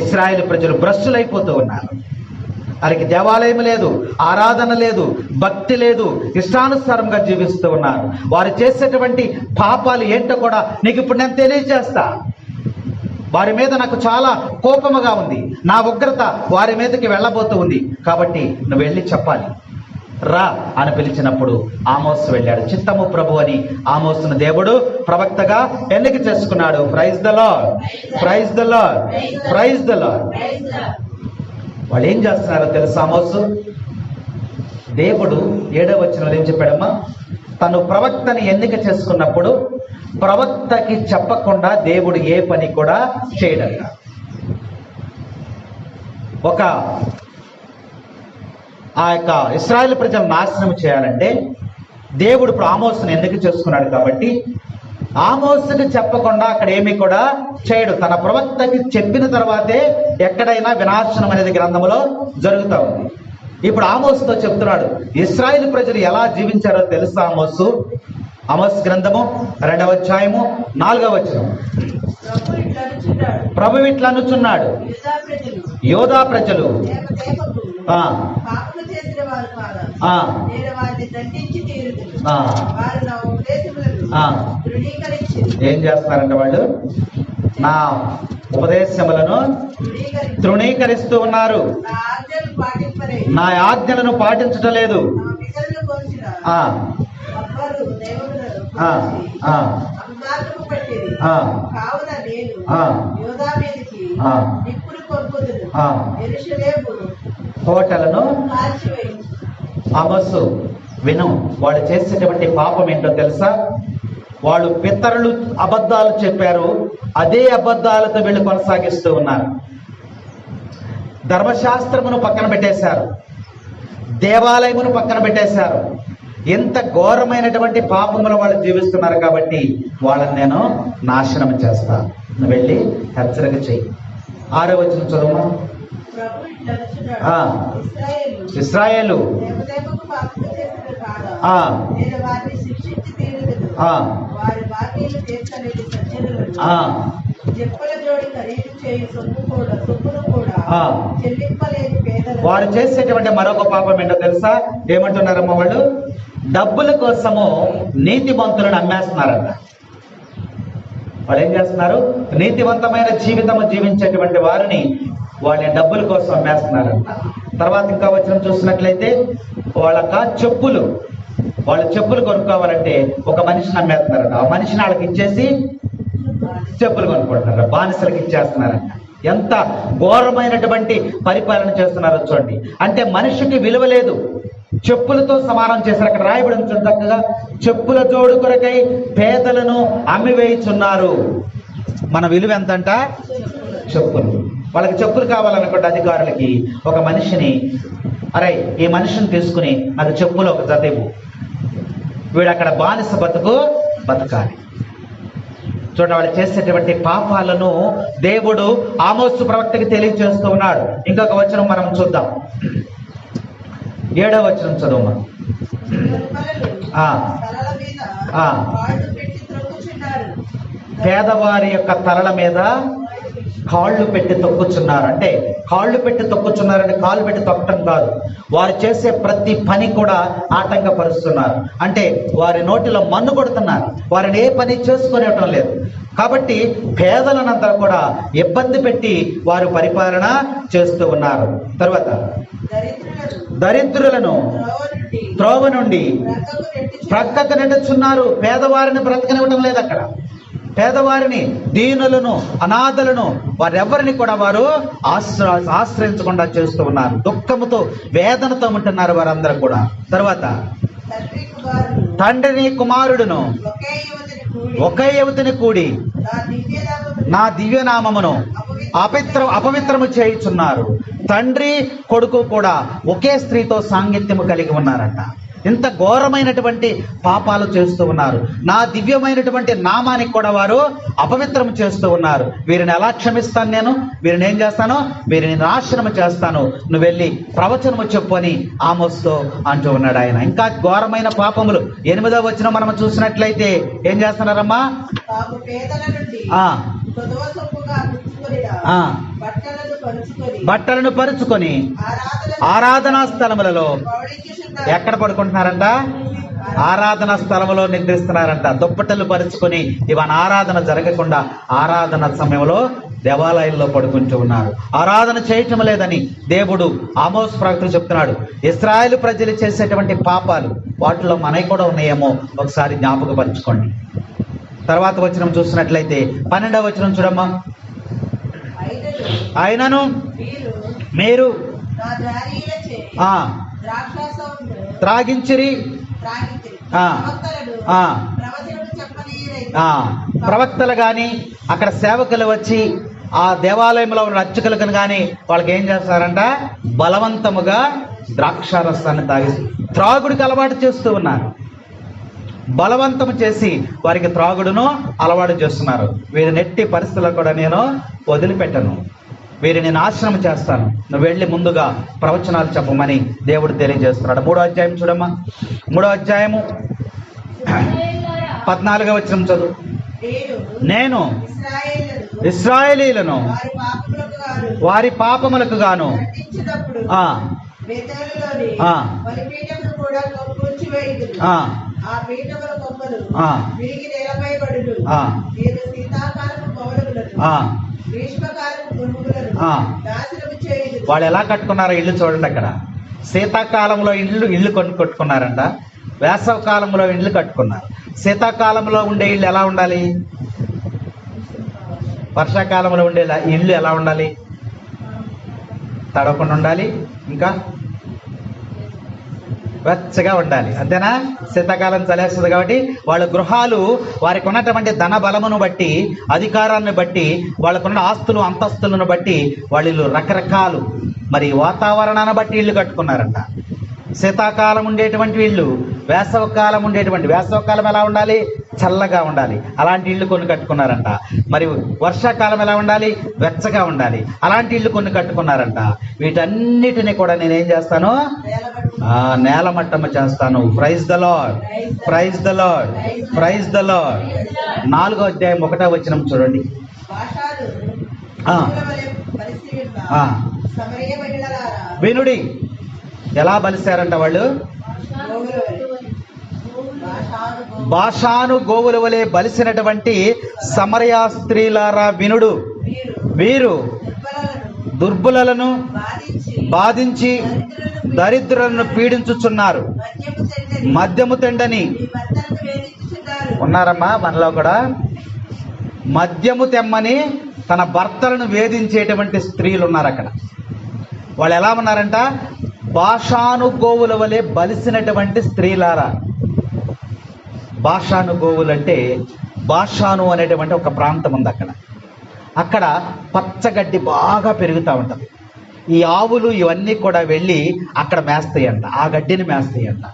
ఇశ్రాయేలు ప్రజలు భ్రష్టులైపోతూ ఉన్నారు. వారికి దేవాలయం లేదు, ఆరాధన లేదు, భక్తి లేదు, ఇష్టానుసారంగా జీవిస్తూ ఉన్నారు. వారు చేసేటువంటి పాపాలు ఏంటో కూడా నీకు ఇప్పుడు నేను తెలియజేస్తా. వారి మీద నాకు చాలా కోపముగా ఉంది, నా ఉగ్రత వారి మీదకి వెళ్ళబోతూ ఉంది, కాబట్టి నువ్వు వెళ్ళి చెప్పాలి, రా అని పిలిచినప్పుడు ఆమోసు వెళ్ళాడు. చిత్తము ప్రభు అని ఆమోసును దేవుడు ప్రవక్తగా ఎన్నిక చేసుకున్నాడు. Praise the lord, praise the lord, praise the Lord. వాళ్ళు ఏం చేస్తున్నారో తెలుసా? ఆమోసు దేవుడు 7వ వచనంలో ఏం చెప్పాడమ్మా? తను ప్రవక్తని ఎన్నిక చేసుకున్నప్పుడు ప్రవక్తకి చెప్పకుండా దేవుడు ఏ పని కూడా చేయడంట. ఆ యొక్క ఇశ్రాయేలు ప్రజలు నాశనం చేయాలంటే దేవుడు ఇప్పుడు ఆమోసుని ఎన్నిక చేసుకున్నాడు కాబట్టి ఆమోసుకి చెప్పకుండా అక్కడ ఏమీ కూడా చేయడు. తన ప్రవక్తకి చెప్పిన తర్వాతే ఎక్కడైనా వినాశనం అనేది గ్రంథంలో జరుగుతూ ఉంది. ఇప్పుడు ఆమోసుతో చెప్తున్నాడు. ఇశ్రాయేలు ప్రజలు ఎలా జీవించారో తెలుసా? ఆమోసు గ్రంథము 2వ అధ్యాయము 4వ వచనం. ప్రభు ఇట్లా అనుచున్నాడు, యోధా ప్రజలు ఏం చేస్తున్నారంటే వాళ్ళు నా ఉపదేశములను తృణీకరిస్తూ ఉన్నారు, నా ఆజ్ఞలను పాటించటం లేదు. కోటలను ఆమోసు విను, వాడు చేసేటువంటి పాపం ఏంటో తెలుసా? వాళ్ళు పితరులు అబద్ధాలు చెప్పారు, అదే అబద్ధాలతో వీళ్ళు కొనసాగిస్తూ ఉన్నారు. ధర్మశాస్త్రమును పక్కన పెట్టేశారు, దేవాలయమును పక్కన పెట్టేశారు. ఎంత ఘోరమైనటువంటి పాపములు వాళ్ళు జీవిస్తున్నారు కాబట్టి వాళ్ళని నేను నాశనం చేస్తా. నువ్వు వెళ్ళి హెచ్చరిక చెయ్యి. 6వ వచనం చదువు. ఇశ్రాయేలు వారు చేసేటువంటి మరొక పాపం ఏంటో తెలుసా? ఏమంటున్నారమ్మా? వాళ్ళు డబ్బుల కోసము నీతిమంతులను అమ్మేస్తున్నారంట. వాళ్ళు ఏం చేస్తున్నారు? నీతివంతమైన జీవితం జీవించేటువంటి వారిని వాళ్ళ డబ్బుల కోసం అమ్మేస్తున్నారంట. తర్వాత ఇంకా వచనం చూసినట్లయితే వాళ్ళు చెప్పులు కొనుక్కోవాలంటే ఒక మనిషిని అమ్మేస్తున్నారంట. ఆ మనిషిని వాళ్ళకి ఇచ్చేసి చెప్పులు కొనుక్కుంటున్నారు, బానిసలకు ఇచ్చేస్తున్నారంట. ఎంత ఘోరమైనటువంటి పరిపాలన చేస్తున్నారో చూడండి. అంటే మనిషికి విలువ లేదు, చెప్పులతో సమానం చేశారు. అక్కడ రాయబడి ఉంటుంది చక్కగా, చెప్పుల జోడు కొరకై పేదలను అమ్మివేయుచున్నారు. మన విలువ ఎంతంట? చెప్పులు. వాళ్ళకి చెప్పులు కావాలనుకుంటే అధికారులకి ఒక మనిషిని, అరే ఈ మనిషిని తీసుకుని నాకు చెప్పులు ఒక జత ఇవ్వు, వీడు అక్కడ బానిస బతకాలి. చూడండి, వాళ్ళు చేసేటువంటి పాపాలను దేవుడు ఆమోసు ప్రవక్తకి తెలియజేస్తూ ఉన్నాడు. ఇంకొక వచనం మనం చూద్దాం, 7వ వచనం చదువు. పేదవారి యొక్క తలల మీద కాళ్ళు పెట్టి తొక్కుచున్నారు. అంటే కాళ్ళు పెట్టి తొక్కుచున్నారంటే కాళ్ళు పెట్టి తొక్కటం కాదు, వారు చేసే ప్రతి పని కూడా ఆటంకపరుస్తున్నారు. అంటే వారి నోటిలో మన్ను కొడుతున్నారు, వారిని ఏ పని చేసుకునేటం లేదు. కాబట్టి పేదలనంతా కూడా ఇబ్బంది పెట్టి వారు పరిపాలన చేస్తూ ఉన్నారు. తర్వాత దరిద్రులను త్రోవ నుండి ప్రక్కకు నెట్టుచున్నారు. పేదవారిని బ్రతకనివ్వడం లేదు అక్కడ. పేదవారిని, దీనులను, అనాథలను వారెవరిని కూడా వారు ఆశ్రయించకుండా చేస్తూ ఉన్నారు. దుఃఖముతో వేదనతో ఉంటున్నారు వారందరూ కూడా. తర్వాత తండ్రిని కుమారుడును ఒకే యువతిని కూడి నా దివ్యనామమును అపవిత్రము చేయుచున్నారు. తండ్రి కొడుకు కూడా ఒకే స్త్రీతో సాంగత్యము కలిగి ఉన్నారంట. ఇంత ఘోరమైనటువంటి పాపాలు చేస్తూ ఉన్నారు. నా దివ్యమైనటువంటి నామానికి కూడా వారు అపవిత్రం చేస్తూ ఉన్నారు. వీరిని ఎలా క్షమిస్తాను నేను? వీరిని ఏం చేస్తాను? వీరిని నాశనము చేస్తాను, నువ్వు వెళ్ళి ప్రవచనము చెప్పు అని ఆమోస్తో అంటూ ఉన్నాడు ఆయన. ఇంకా ఘోరమైన పాపములు 8వ వచనం మనం చూసినట్లయితే ఏం చేస్తున్నారమ్మా? బట్టలను పరుచుకొని ఆరాధనా స్థలములలో ఎక్కడ పడుకుంటున్నారంట? ఆరాధనా స్థలంలో నిద్రిస్తున్నారంట. దుప్పటలు పరుచుకొని ఇవన్న ఆరాధన జరగకుండా ఆరాధన సమయంలో దేవాలయంలో పడుకుంటూ ఉన్నారు. ఆరాధన చేయటం లేదని దేవుడు ఆమోస్ ప్రవక్తలు చెప్తున్నాడు. ఇశ్రాయేలు ప్రజలు చేసేటువంటి పాపాలు వాటిలో మనవి కూడా ఉన్నాయేమో ఒకసారి జ్ఞాపకపరచుకోండి. తర్వాత వచనం చూసినట్లయితే 12వ వచనం చూడమ్మా. ఆయనను మీరు త్రాగించిరి, ప్రవక్తలు కానీ అక్కడ సేవకులు వచ్చి ఆ దేవాలయంలో ఉన్న అర్చకులకు కానీ వాళ్ళకి ఏం చేస్తారంట? బలవంతముగా ద్రాక్షారసాన్ని తాగిస్తారు. త్రాగుడికి అలవాటు చేస్తూ ఉన్నారు. బలవంతం చేసి వారికి త్రాగుడును అలవాటు చేస్తున్నారు. వీరిని ఎట్టి పరిస్థితుల్లో కూడా నేను వదిలిపెట్టను, వీరిని నాశనం చేస్తాను, నువ్వు వెళ్ళి ముందుగా ప్రవచనాలు చెప్పమని దేవుడు తెలియజేస్తున్నాడు. 3వ అధ్యాయం చూడమ్మా. 3వ అధ్యాయము 14వ వచనం చదువు. నేను ఇశ్రాయేలీయులను వారి పాపములకు గాను వాళ్ళు ఎలా కట్టుకున్నారో ఇల్లు చూడండి. అక్కడ శీతాకాలంలో ఇల్లు కట్టుకున్నారంట, వేసవ కాలంలో ఇల్లు కట్టుకున్నారు. శీతాకాలంలో ఉండే ఇల్లు ఎలా ఉండాలి? వర్షాకాలంలో ఉండే ఇల్లు ఎలా ఉండాలి? తడవకుండా ఉండాలి, ఇంకా వెచ్చగా ఉండాలి, అంతేనా? శీతాకాలం చలేస్తుంది కాబట్టి వాళ్ళ గృహాలు వారికి ఉన్నటువంటి ధన బలమును బట్టి, అధికారాన్ని బట్టి, వాళ్ళకున్న ఆస్తులు అంతస్తులను బట్టి వాళ్ళు రకరకాలు మరి వాతావరణాన్ని బట్టి ఇల్లు కట్టుకున్నారంట. శీతాకాలం ఉండేటువంటి ఇల్లు, వేసవకాలం ఉండేటువంటి, వేసవకాలం ఎలా ఉండాలి? చల్లగా ఉండాలి, అలాంటి ఇల్లు కొన్ని కట్టుకున్నారంట. మరి వర్షాకాలం ఎలా ఉండాలి? వెచ్చగా ఉండాలి, అలాంటి ఇల్లు కొన్ని కట్టుకున్నారంట. వీటన్నిటిని కూడా నేనేం చేస్తాను? నేలమట్టము చేస్తాను. Praise the lord, praise the lord, praise the Lord. 4వ అధ్యాయం 1వ వచనం చూడండి. వినుడి, ఎలా బలిస్తారంట వాళ్ళు? బాషాను గోవుల వలె బలిసినటువంటి సమరయ స్త్రీలారా వినుడు. వీరు దుర్బలులను బాధించి దరిద్రులను పీడించుచున్నారు. మద్యము తెండని ఉన్నారమ్మా మనలో కూడా. మద్యము తెమ్మని తన భర్తలను వేధించేటువంటి స్త్రీలు ఉన్నారు అక్కడ. వాళ్ళు ఎలా ఉన్నారంట? బాషాను గోవుల వలె బలిసినటువంటి స్త్రీలారా. బాషాను గోవులు అంటే బాషాను అనేటువంటి ఒక ప్రాంతం ఉంది అక్కడ. అక్కడ పచ్చగడ్డి బాగా పెరుగుతూ ఉంటుంది. ఈ ఆవులు ఇవన్నీ కూడా వెళ్ళి అక్కడ మేస్తాయంట, ఆ గడ్డిని మేస్తాయంట.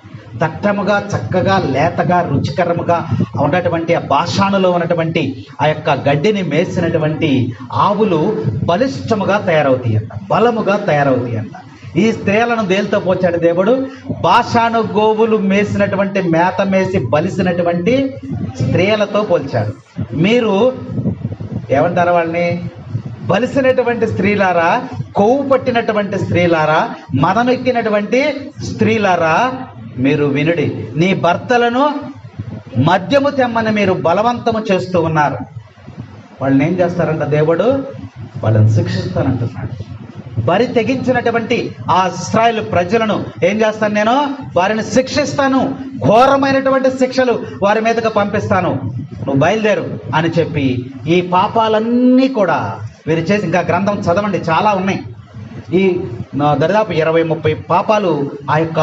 దట్టముగా చక్కగా లేతగా రుచికరముగా ఉన్నటువంటి ఆ బాషానులో ఉన్నటువంటి ఆ యొక్క గడ్డిని మేసినటువంటి ఆవులు బలిష్టముగా తయారవుతాయంట, బలముగా తయారవుతాయంట. ఈ స్త్రీలను దేనితో పోల్చాడు దేవుడు? బాషాను గోవులు మేసినటువంటి మేత మేసి బలిసినటువంటి స్త్రీలతో పోల్చాడు. మీరు ఏమంటారు వాళ్ళని? బలిసినటువంటి స్త్రీలారా, కొవ్వు పట్టినటువంటి స్త్రీలారా, మదమెక్కినటువంటి స్త్రీలారా, మీరు వినుడి. నీ భర్తలను మద్యము తెమ్మని మీరు బలవంతము చేస్తూ ఉన్నారు. వాళ్ళని ఏం చేస్తారంట దేవుడు? వాళ్ళని శిక్షిస్తానంటున్నాడు. బరి తెగించినటువంటి ఆ ఇశ్రాయేలు ప్రజలను ఏం చేస్తాను? నేను వారిని శిక్షిస్తాను, ఘోరమైనటువంటి శిక్షలు వారి మీదకు పంపిస్తాను, నువ్వు బయలుదేరు అని చెప్పి ఈ పాపాలన్నీ కూడా వీరు చేసి, ఇంకా గ్రంథం చదవండి, చాలా ఉన్నాయి. ఈ దరిదాపు 20-30 పాపాలు ఆ యొక్క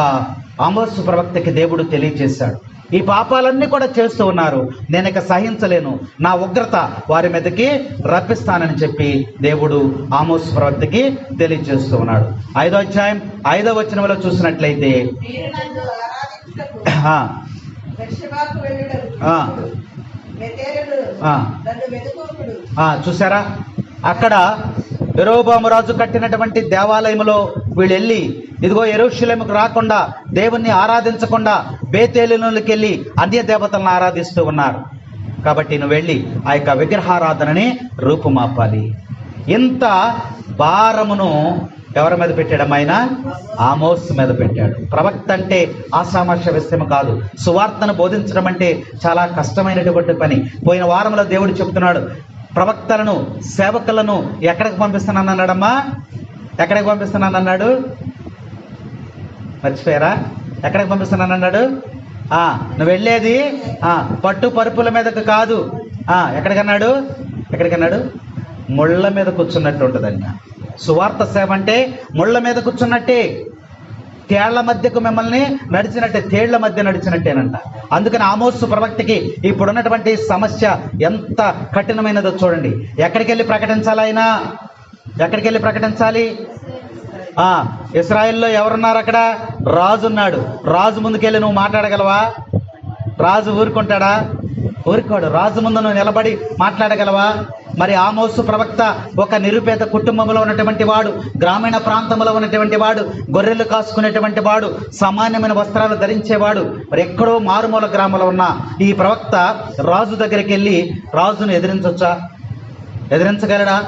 ఆమోసు ప్రవక్తకి దేవుడు తెలియజేశాడు. ఈ పాపాలన్నీ కూడా చేస్తూ ఉన్నారు. నేను ఇక సహించలేను, నా ఉగ్రత వారి మీదకి రప్పిస్తానని చెప్పి దేవుడు ఆమోసు ప్రవక్తకి తెలియజేస్తూ ఉన్నాడు. 5వ అధ్యాయం 5వ వచనంలో చూసినట్లయితే చూసారా, అక్కడ యెరోబాము రాజు కట్టినటువంటి దేవాలయంలో వీళ్ళు వెళ్ళి, ఇదిగో యెరూషలేముకు రాకుండా, దేవుణ్ణి ఆరాధించకుండా బేతేలులోకి వెళ్ళి అన్య దేవతలను ఆరాధిస్తూ ఉన్నారు. కాబట్టి నువ్వు వెళ్ళి ఆ యొక్క విగ్రహారాధనని రూపుమాపాలి. ఇంత భారమును ఎవరి మీద పెట్టాడు? ఆయన ఆమోస్ మీద పెట్టాడు. ప్రవక్త అంటే ఆషామాష విషయం కాదు. సువార్తను బోధించడం అంటే చాలా కష్టమైనటువంటి పని. పోయిన వారంలో దేవుడు చెప్తున్నాడు, ప్రవక్తలను సేవకులను ఎక్కడికి పంపిస్తున్నాను అన్నాడమ్మా? ఎక్కడికి పంపిస్తున్నాను అన్నాడు? మర్చిపోయారా? ఎక్కడికి పంపిస్తున్నాను అన్నాడు? నువ్వు వెళ్ళేది పట్టు పరుపుల మీదకు కాదు. ఎక్కడికన్నాడు? ఎక్కడికన్నాడు? ముళ్ళ మీద కూర్చున్నట్టు ఉంటుందంట. సువార్త సేవ అంటే ముళ్ళ మీద కూర్చున్నట్టే, తేళ్ల మధ్యకు మిమ్మల్ని నడిచినట్టే, తేళ్ల మధ్య నడిచినట్టేనంట. అందుకని ఆమోసు ప్రవక్తకి ఇప్పుడున్నటువంటి సమస్య ఎంత కఠినమైనదో చూడండి. ఎక్కడికి వెళ్ళి ప్రకటించాలి ఆయన? ఎక్కడికి వెళ్ళి ప్రకటించాలి? ఇశ్రాయేల్లో ఎవరున్నారు? అక్కడ రాజు ఉన్నాడు. రాజు ముందుకెళ్ళి నువ్వు మాట్లాడగలవా? రాజు ఊరుకుంటాడా? ఊరుకోడు. రాజు ముందు నువ్వు నిలబడి మాట్లాడగలవా? మరి ఆమోసు ప్రవక్త ఒక నిరుపేద కుటుంబంలో ఉన్నటువంటి వాడు, గ్రామీణ ప్రాంతంలో ఉన్నటువంటి వాడు, గొర్రెలు కాసుకునేటువంటి వాడు, సామాన్యమైన వస్త్రాలు ధరించేవాడు. మరి ఎక్కడో మారుమూల గ్రామంలో ఉన్న ఈ ప్రవక్త రాజు దగ్గరికి వెళ్ళి రాజును ఎదిరించొచ్చా? ఎదిరించగలడా?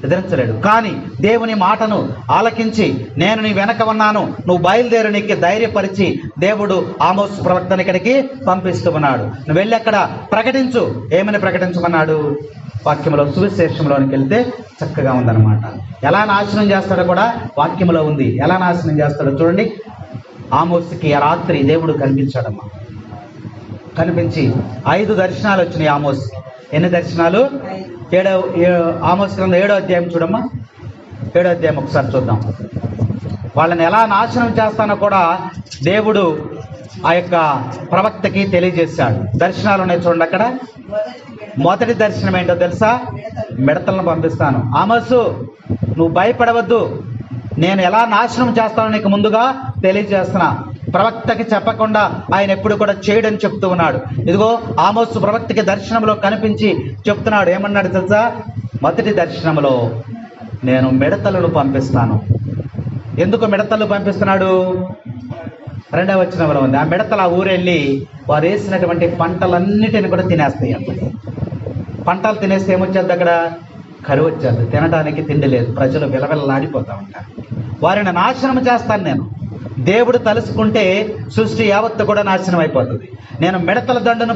ఎదిరించలేడు. కానీ దేవుని మాటను ఆలకించి, నేను నీ వెనక ఉన్నాను, నువ్వు బయలుదేరు, నీకు ధైర్యపరిచి దేవుడు ఆమోసు ప్రవక్తని ఇక్కడికి పంపిస్తూ ఉన్నాడు. నువ్వు వెళ్ళి అక్కడ ప్రకటించు. ఏమని ప్రకటించమన్నాడు? వాక్యంలో సువిశేషంలోనికి వెళ్తే చక్కగా ఉందన్నమాట. ఎలా నాశనం చేస్తాడో కూడా వాక్యంలో ఉంది. ఎలా నాశనం చేస్తాడో చూడండి. ఆమోసుకి ఆ రాత్రి దేవుడు కనిపించాడమ్మా. కనిపించి 5 దర్శనాలు వచ్చినాయి ఆమోసుకి. ఎన్ని దర్శనాలు? ఆమోసు గ్రంథం 7వ అధ్యాయం చూడమ్మా. 7వ అధ్యాయం ఒకసారి చూద్దాం. వాళ్ళని ఎలా నాశనం చేస్తానో కూడా దేవుడు ఆ యొక్క ప్రవక్తకి తెలియజేశాడు. దర్శనాలు ఉన్నాయి చూడండి. అక్కడ మొదటి దర్శనం ఏంటో తెలుసా? మిడతలను పంపిస్తాను. ఆమోసు, నువ్వు భయపడవద్దు, నేను ఎలా నాశనం చేస్తానో నీకు ముందుగా తెలియజేస్తున్నా. ప్రవక్తకి చెప్పకుండా ఆయన ఎప్పుడు కూడా చేయడని చెప్తూ ఉన్నాడు. ఇదిగో ఆమోసు ప్రవక్తకి దర్శనంలో కనిపించి చెప్తున్నాడు. ఏమన్నాడు తెలుసా? మొదటి దర్శనంలో నేను మిడతలను పంపిస్తాను. ఎందుకు మిడతలు పంపిస్తున్నాడు? 2వ వచనంలో ఉంది. ఆ మిడతలు ఆ ఊరెళ్ళి వారు వేసినటువంటి పంటలన్నిటిని కూడా తినేస్తాయి. పంటలు తినేస్తే ఏమొచ్చేది? అక్కడ కరువు వచ్చేది. తినడానికి తిండి లేదు. ప్రజలు విలవిలలాడిపోతూ ఉంటారు. వారిని నాశనం చేస్తాను నేను. దేవుడు తలుసుకుంటే సృష్టి యావత్తు కూడా నాశనం అయిపోతుంది. నేను మిడతల దండును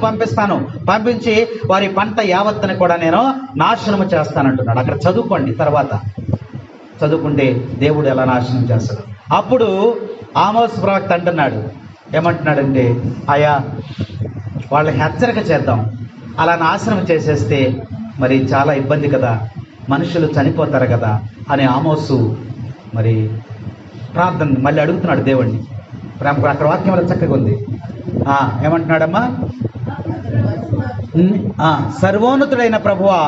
పంపించి వారి పంట యావత్తుని కూడా నేను నాశనము చేస్తానంటున్నాడు. అక్కడ చదువుకోండి, తర్వాత చదువుకుంటే దేవుడు ఎలా నాశనం చేస్తాడు. అప్పుడు ఆమోస్ ప్రవక్త అంటున్నాడు, ఏమంటున్నాడంటే, అయ్యా వాళ్ళని హెచ్చరిక చేద్దాం, అలా నాశనం చేసేస్తే మరి చాలా ఇబ్బంది కదా, మనుషులు చనిపోతారు కదా అని ఆమోసు మరి ప్రార్థన మళ్ళీ అడుగుతున్నాడు దేవుణ్ణి. అక్కడ వాక్యం చక్కగా ఉంది. ఏమంటున్నాడమ్మా, సర్వోన్నతుడైన ప్రభువా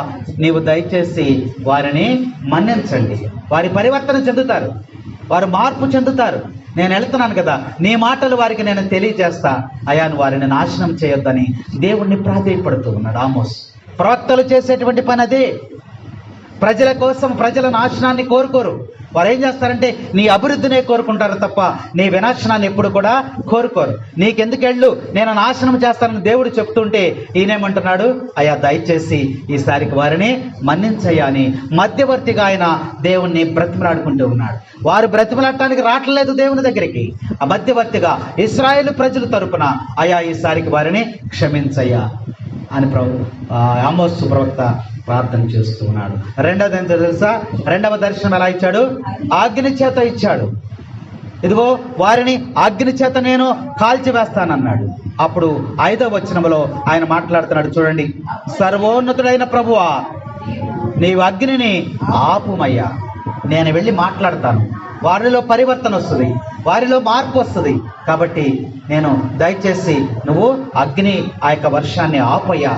నీవు దయచేసి వారిని మన్నించండి, వారి పరివర్తన చెందుతారు, వారు మార్పు చెందుతారు, నేను వెళ్తున్నాను కదా, నీ మాటలు వారికి నేను తెలియజేస్తా, అయాను వారిని నాశనం చేయొద్దని దేవుణ్ణి ప్రాధేయపడుతూ ఉన్నాడు ఆమోస్. ప్రవక్తలు చేసేటువంటి పని అదే. ప్రజల కోసం ప్రజల నాశనాన్ని కోరుకోరు. వారు ఏం చేస్తారంటే నీ అభివృద్ధినే కోరుకుంటారు తప్ప నీ వినాశనాన్ని ఎప్పుడు కూడా కోరుకోరు. నీకెందుకెళ్ళు, నేను నాశనం చేస్తానని దేవుడు చెప్తుంటే ఈయనేమంటున్నాడు, అయ్యా దయచేసి ఈసారికి వారిని మన్నించయ్యా అని మధ్యవర్తిగా ఆయన దేవుణ్ణి బ్రతిమలాడుకుంటూ ఉన్నాడు. వారు బ్రతిమలాడటానికి రావట్లేదు దేవుని దగ్గరికి. ఆ మధ్యవర్తిగా ఇశ్రాయేలు ప్రజల తరపున అయ్యా ఈసారికి వారిని క్షమించయ్యా అని ఆమోసు ప్రవక్త ప్రార్థన చేస్తూ ఉన్నాడు. రెండవది ఏంటో తెలుసా, రెండవ దర్శనం ఎలా ఇచ్చాడు, అగ్ని చేత ఇచ్చాడు. ఇదిగో వారిని అగ్ని చేత నేను కాల్చివేస్తానన్నాడు. అప్పుడు 5వ వచనంలో ఆయన మాట్లాడుతున్నాడు, చూడండి, సర్వోన్నతుడైన ప్రభువా నీవు అగ్నిని ఆపుమయ్యా, నేను వెళ్ళి మాట్లాడతాను, వారిలో పరివర్తన వస్తుంది, వారిలో మార్పు వస్తుంది, కాబట్టి నేను దయచేసి నువ్వు అగ్ని ఆ యొక్క వర్షాన్ని ఆపయ్యా,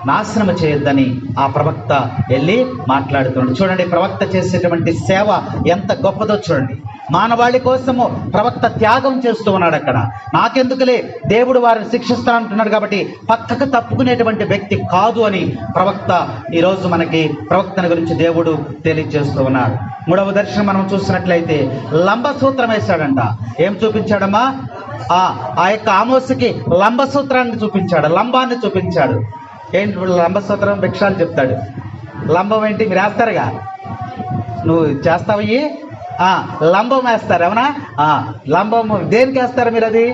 నాశనం చేయొద్దని ఆ ప్రవక్త వెళ్ళి మాట్లాడుతున్నాడు. చూడండి ప్రవక్త చేసేటువంటి సేవ ఎంత గొప్పదో చూడండి. మానవాళి కోసము ప్రవక్త త్యాగం చేస్తూ ఉన్నాడు. అక్కడ నాకెందుకులే, దేవుడు వారిని శిక్షిస్తా అంటున్నాడు కాబట్టి పక్కకు తప్పుకునేటువంటి వ్యక్తి కాదు అని ప్రవక్త ఈరోజు మనకి ప్రవక్తన గురించి దేవుడు తెలియజేస్తూ ఉన్నాడు. 3వ దర్శనం మనం చూసినట్లయితే లంబసూత్రం వేశాడంట. ఏం చూపించాడమ్మా, ఆ యొక్క ఆమోసుకి లంబసూత్రాన్ని చూపించాడు, లంబాన్ని చూపించాడు. ఏంటి లంబసూత్రం, భిక్షాలు చెప్తాడు. లంబం ఏంటి, మీరు వేస్తారుగా, నువ్వు చేస్తావు, లంబం వేస్తారు, అవునా? లంబం దేనికి వేస్తారు మీరు? అది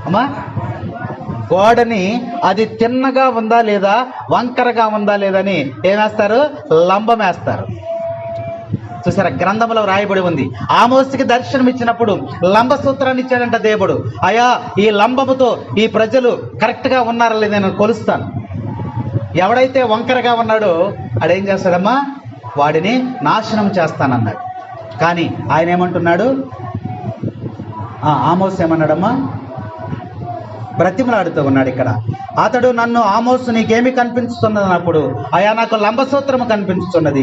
అమ్మా గోడని అది తిన్నగా ఉందా లేదా, వంకరగా ఉందా లేదని ఏం వేస్తారు, లంబం వేస్తారు. చూసారా, గ్రంథంలో రాయబడి ఉంది. ఆమోసుకి దర్శనం ఇచ్చినప్పుడు లంబసూత్రాన్ని ఇచ్చాడంట దేవుడు. అయ్యా ఈ లంబముతో ఈ ప్రజలు కరెక్ట్గా ఉన్నారా లేదా నేను కొలుస్తాను. ఎవడైతే వంకరగా ఉన్నాడో ఆడేం చేస్తాడమ్మా, వాడిని నాశనం చేస్తానన్నాడు. కానీ ఆయన ఏమంటున్నాడు, ఆమోస్ ఏమన్నాడమ్మా, బ్రతిమలాడుతూ ఉన్నాడు. ఇక్కడ అతడు నన్ను, ఆమోసు నీకేమి కనిపించుతున్నది అన్నప్పుడు, అయా నాకు లంబసూత్రము కనిపించుతున్నది,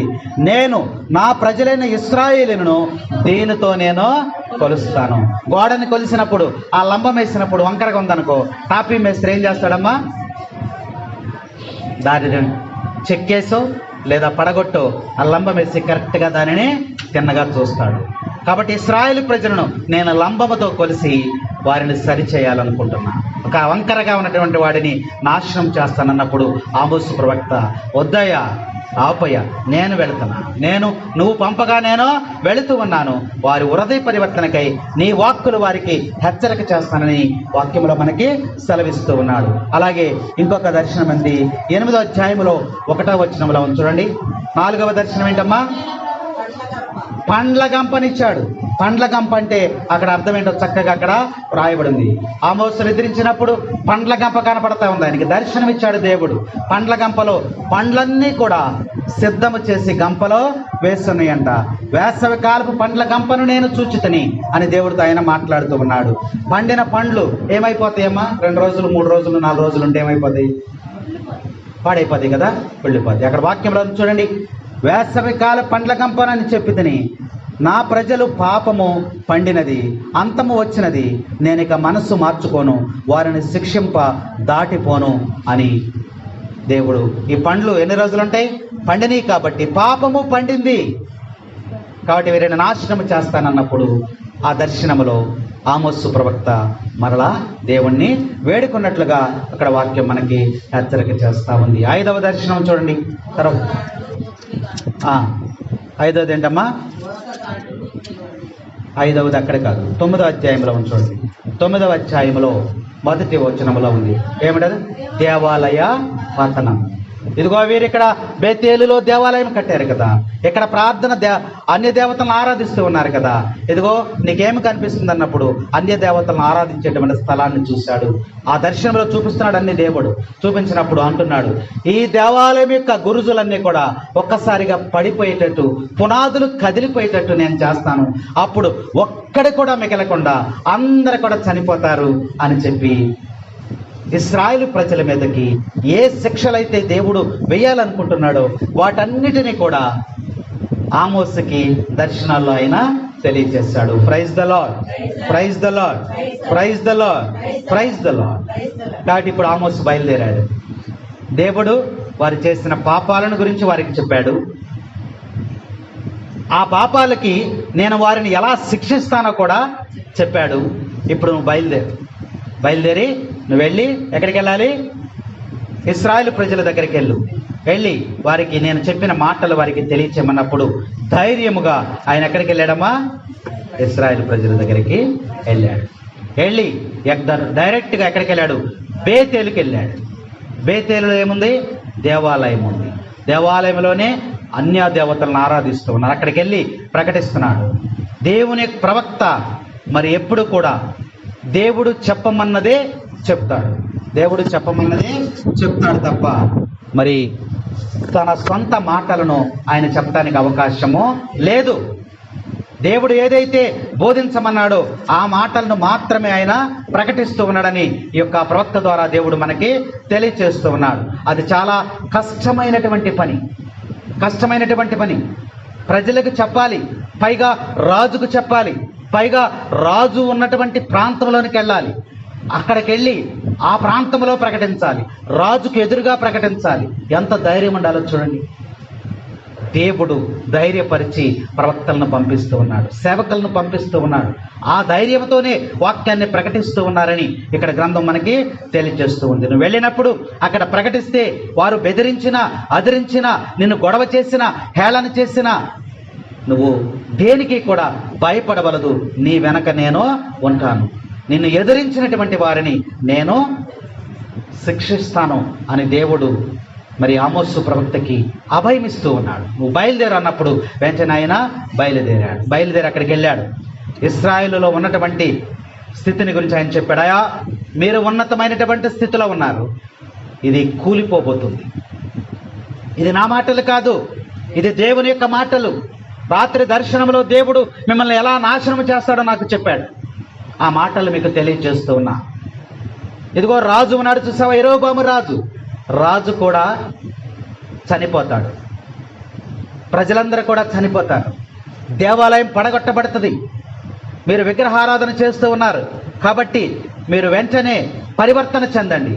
నేను నా ప్రజలైన ఇశ్రాయేలును దీనితో నేను కొలుస్తాను. గోడని కొలిసినప్పుడు ఆ లంబం వేసినప్పుడు వంకరగా ఉందనుకో, టాపీ మేస్త్రి ఏం చేస్తాడమ్మా, దానిని చెక్కేసో లేదా పడగొట్టో ఆ లంబం వేసి కరెక్ట్గా దానిని తిన్నగా చూస్తాడు. కాబట్టి ఇశ్రాయేలు ప్రజలను నేను లంబముతో కొలిసి వారిని సరిచేయాలనుకుంటున్నా. ఒక వంకరగా ఉన్నటువంటి వాడిని నాశనం చేస్తానన్నప్పుడు ఆమోసు ప్రవక్త, వద్దయ్యా ఆపయ్య, నేను వెళుతున్నా, నువ్వు పంపగా నేను వెళుతూ ఉన్నాను, వారి హృదయ పరివర్తనకై నీ వాక్కులు వారికి హెచ్చరిక చేస్తానని వాక్యంలో మనకి సెలవిస్తూ ఉన్నాడు. అలాగే ఇంకొక దర్శనం ఉంది 8వ అధ్యాయంలో 1వ వచనంలో చూడండి. 4వ దర్శనం ఏంటమ్మా, పండ్ల గంపనిచ్చాడు. పండ్ల గంప అంటే అక్కడ అర్థం ఏంటో చక్కగా అక్కడ రాయబడింది. ఆమోసు నిద్రించినప్పుడు పండ్ల గంప కనపడతా ఉంది. ఆయనకి దర్శనం ఇచ్చాడు దేవుడు. పండ్ల గంపలో పండ్లన్నీ కూడా సిద్ధము చేసి గంపలో వేస్తున్నాయంట. వేసవి కాలపు పండ్ల గంపను నేను చూచితిని అని దేవుడితో ఆయన మాట్లాడుతూ ఉన్నాడు. పండిన పండ్లు ఏమైపోతాయమ్మా, 2 రోజులు 3 రోజులు 4 రోజులు ఉంటే ఏమైపోతాయి, పాడైపోతాయి కదా, వెళ్ళిపోతాయి. అక్కడ వాక్యంలో చూడండి, వేసవి కాల పండ్ల గంపనని చెప్పితిని, నా ప్రజలు పాపము పండినది, అంతము వచ్చినది, నేను ఇక మనస్సు మార్చుకోను, వారిని శిక్షింప దాటిపోను అని దేవుడు. ఈ పండ్లు ఎన్ని రోజులు ఉంటాయి, పండినవి కాబట్టి, పాపము పండింది కాబట్టి వీరిని నాశనం చేస్తానన్నప్పుడు ఆ దర్శనములో ఆమోసు ప్రవక్త మరలా దేవుణ్ణి వేడుకున్నట్లుగా అక్కడ వాక్యం మనకి హెచ్చరిక చేస్తా ఉంది. 5వ దర్శనం చూడండి. తర్వాత 5వది ఏంటమ్మా, 5వది అక్కడ కాదు, 9వ అధ్యాయంలో ఉంచండి. 9వ అధ్యాయంలో మొదటి వచనంలో ఉంది ఏమిటది? దేవాలయ పతనం. ఇదిగో వీరు ఇక్కడ బేతేలులో దేవాలయం కట్టారు కదా, ఇక్కడ ప్రార్థన అన్య దేవతలను ఆరాధిస్తూ ఉన్నారు కదా. ఇదిగో నీకేమి కనిపిస్తుంది అన్నప్పుడు అన్య దేవతలను ఆరాధించేటువంటి స్థలాన్ని చూశాడు. ఆ దర్శనంలో చూపిస్తున్నాడు అన్ని దేవుడు. చూపించినప్పుడు అంటున్నాడు, ఈ దేవాలయం యొక్క గురుజులన్నీ కూడా ఒక్కసారిగా పడిపోయేటట్టు, పునాదులు కదిలిపోయేటట్టు నేను చేస్తాను. అప్పుడు ఒక్కడి కూడా మిగలకుండా అందరు కూడా చనిపోతారు అని చెప్పి ఇశ్రాయేలు ప్రజల మీదకి ఏ శిక్షలైతే దేవుడు వేయాలనుకుంటున్నాడో వాటన్నిటినీ కూడా ఆమోసుకి దర్శనాల్లో ఆయన తెలియజేశాడు. Praise the lord, praise the lord, praise the lord, praise the Lord. కాబట్టి ఇప్పుడు ఆమోసు బయలుదేరాడు. దేవుడు వారు చేసిన పాపాలను గురించి వారికి చెప్పాడు. ఆ పాపాలకి నేను వారిని ఎలా శిక్షిస్తానో కూడా చెప్పాడు. ఇప్పుడు నువ్వు బయలుదేరి నువ్వు వెళ్ళి ఎక్కడికి వెళ్ళాలి? ఇశ్రాయేలు ప్రజల దగ్గరికి వెళ్ళి వారికి నేను చెప్పిన మాటలు వారికి తెలియచేయమన్నప్పుడు ధైర్యముగా ఆయన ఎక్కడికి వెళ్ళాడమ్మా? ఇశ్రాయేలు ప్రజల దగ్గరికి వెళ్ళాడు. వెళ్ళి డైరెక్ట్గా ఎక్కడికి వెళ్ళాడు? బేతేలుకి వెళ్ళాడు. బేతేలులో ఏముంది? దేవాలయం ఉంది. దేవాలయంలోనే అన్య దేవతలను ఆరాధిస్తూ ఉన్నారు. అక్కడికి వెళ్ళి ప్రకటిస్తున్నాడు. దేవుని ప్రవక్త మరి ఎప్పుడు కూడా దేవుడు చెప్పమన్నదే చెప్తాడు. దేవుడు చెప్పమన్నదే చెప్తాడు తప్ప మరి తన సొంత మాటలను ఆయన చెప్పడానికి అవకాశము లేదు. దేవుడు ఏదైతే బోధించమన్నాడో ఆ మాటలను మాత్రమే ఆయన ప్రకటిస్తూ ఉన్నాడని ఈ యొక్క ప్రవక్త ద్వారా దేవుడు మనకి తెలియచేస్తూ ఉన్నాడు. అది చాలా కష్టమైనటువంటి పని. ప్రజలకు చెప్పాలి, పైగా రాజుకు చెప్పాలి, పైగా రాజు ఉన్నటువంటి ప్రాంతంలోనికి వెళ్ళాలి. అక్కడికి వెళ్ళి ఆ ప్రాంతంలో ప్రకటించాలి, రాజుకు ఎదురుగా ప్రకటించాలి. ఎంత ధైర్యం ఉండాలో చూడండి. దేవుడు ధైర్యపరిచి ప్రవక్తలను పంపిస్తూ ఉన్నాడు, సేవకులను పంపిస్తూ ఉన్నాడు. ఆ ధైర్యంతోనే వాక్యాన్ని ప్రకటిస్తూ ఉన్నారని ఇక్కడ గ్రంథం మనకి తెలియజేస్తూ ఉంది. నువ్వు వెళ్ళినప్పుడు అక్కడ ప్రకటిస్తే వారు బెదిరించినా, అదిరించినా, నిన్ను గొడవ చేసినా, హేళన చేసినా నువ్వు దేనికి కూడా భయపడవలదు. నీ వెనక నేను ఉంటాను, నిన్ను ఎదిరించినటువంటి వారిని నేను శిక్షిస్తాను అని దేవుడు మరి ఆమోసు ప్రవక్తకి అభయమిస్తూ ఉన్నాడు. నువ్వు బయలుదేరు అన్నప్పుడు వెంటనే ఆయన బయలుదేరి అక్కడికి వెళ్ళాడు. ఇశ్రాయేలులో ఉన్నటువంటి స్థితిని గురించి ఆయన చెప్పాడు. అయ్యా, మీరు ఉన్నతమైనటువంటి స్థితిలో ఉన్నారు, ఇది కూలిపోబోతుంది. ఇది నా మాటలు కాదు, ఇది దేవుని యొక్క మాటలు. రాత్రి దర్శనంలో దేవుడు మిమ్మల్ని ఎలా నాశనం చేస్తాడో నాకు చెప్పాడు. ఆ మాటలు మీకు తెలియజేస్తూ ఉన్నా. ఇదిగో రాజు ఉన్నాడు, చూసావా? యెరోబాము రాజు కూడా చనిపోతాడు, ప్రజలందరూ కూడా చనిపోతారు, దేవాలయం పడగొట్టబడుతుంది. మీరు విగ్రహారాధన చేస్తూ ఉన్నారు కాబట్టి మీరు వెంటనే పరివర్తన చెందండి,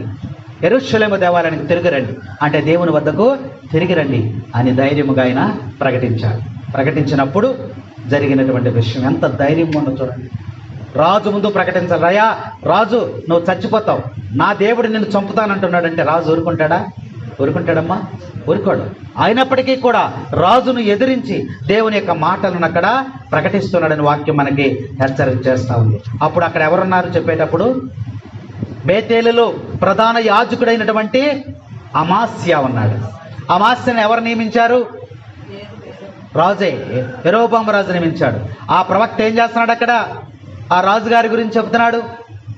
యెరూషలేము దేవాలయానికి తిరిగి రండి, అంటే దేవుని వద్దకు తిరిగి రండి అని ధైర్యముగా ఆయన ప్రకటించినప్పుడు జరిగినటువంటి విషయం ఎంత ధైర్యం ఉందో చూడండి. రాజు ముందు ప్రకటించాలి. అయ్యా రాజు, నువ్వు చచ్చిపోతావు, నా దేవుడు నిన్ను చంపుతానంటున్నాడంటే రాజు ఊరుకుంటాడమ్మా? ఊరుకోడు. అయినప్పటికీ కూడా రాజును ఎదిరించి దేవుని యొక్క మాటలను అక్కడ ప్రకటిస్తున్నాడని వాక్యం మనకి హెచ్చరిక చేస్తూ ఉంది. అప్పుడు అక్కడ ఎవరున్నారు చెప్పేటప్పుడు? బేతేలులో ప్రధాన యాజకుడైనటువంటి అమాస్యా ఉన్నాడు. అమాస్యను ఎవరు నియమించారు? రాజే, యెరోబాము రాజు నియమించాడు. ఆ ప్రవక్త ఏం చేస్తున్నాడు? అక్కడ ఆ రాజుగారి గురించి చెప్తున్నాడు,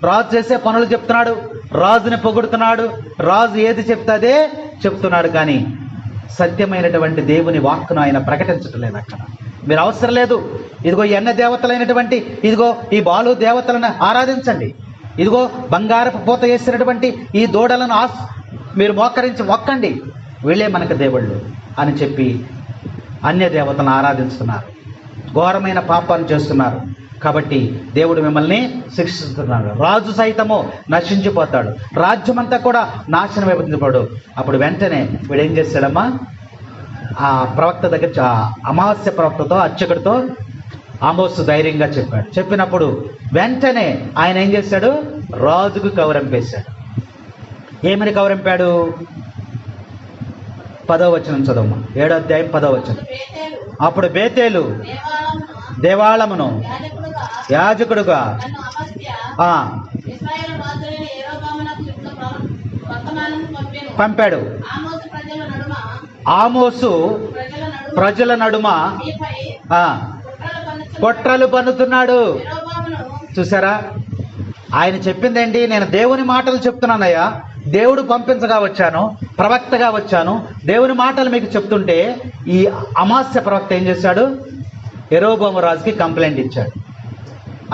రాజు చేసే పనులు చెప్తున్నాడు, రాజుని పొగుడుతున్నాడు, రాజు ఏది చెప్తే అదే చెప్తున్నాడు. కానీ సత్యమైనటువంటి దేవుని వాక్కును ఆయన ప్రకటించటం లేదు. అక్కడ మీరు అవసరం లేదు, ఇదిగో ఈ అన్య దేవతలైనటువంటి, ఇదిగో ఈ బాలు దేవతలను ఆరాధించండి, ఇదిగో బంగారపు పూత వేసినటువంటి ఈ దూడలను మీరు మోకరించి మొక్కండి, వీళ్ళే మనకు దేవుళ్ళు అని చెప్పి అన్య దేవతలను ఆరాధిస్తున్నారు, ఘోరమైన పాపాన్ని చేస్తున్నారు. కాబట్టి దేవుడు మిమ్మల్ని శిక్షిస్తున్నాడు. రాజు సైతము నశించిపోతాడు, రాజ్యమంతా కూడా నాశనం అయిపోతుంది. అప్పుడు వెంటనే వీడు ఏం చేశాడమ్మా? ఆ ప్రవక్త దగ్గర అమావాస్య ప్రవక్తతో, అర్చకుడితో ఆమోసు ధైర్యంగా చెప్పాడు. చెప్పినప్పుడు వెంటనే ఆయన ఏం చేశాడు? రాజుకు కౌరంపేశాడు. ఏమని కౌరంపాడు? 10వ వచనం చదవమ్మా. 7వ అధ్యాయం 10వ వచనం. అప్పుడు బేతేలు దేవాళమును యాజకుడుగా పంపాడు. ఆమోసు ప్రజల నడుమ కుట్రలు పన్నుతున్నాడు. చూసారా, ఆయన చెప్పిందేంటి? నేను దేవుని మాటలు చెప్తున్నానయ్యా, దేవుడు పంపించగా వచ్చాను, ప్రవక్తగా వచ్చాను, దేవుని మాటలు మీకు చెప్తుంటే ఈ అమాస్య ప్రవక్త ఏం చేశాడు? యెరోబోము రాజుకి కంప్లైంట్ ఇచ్చాడు.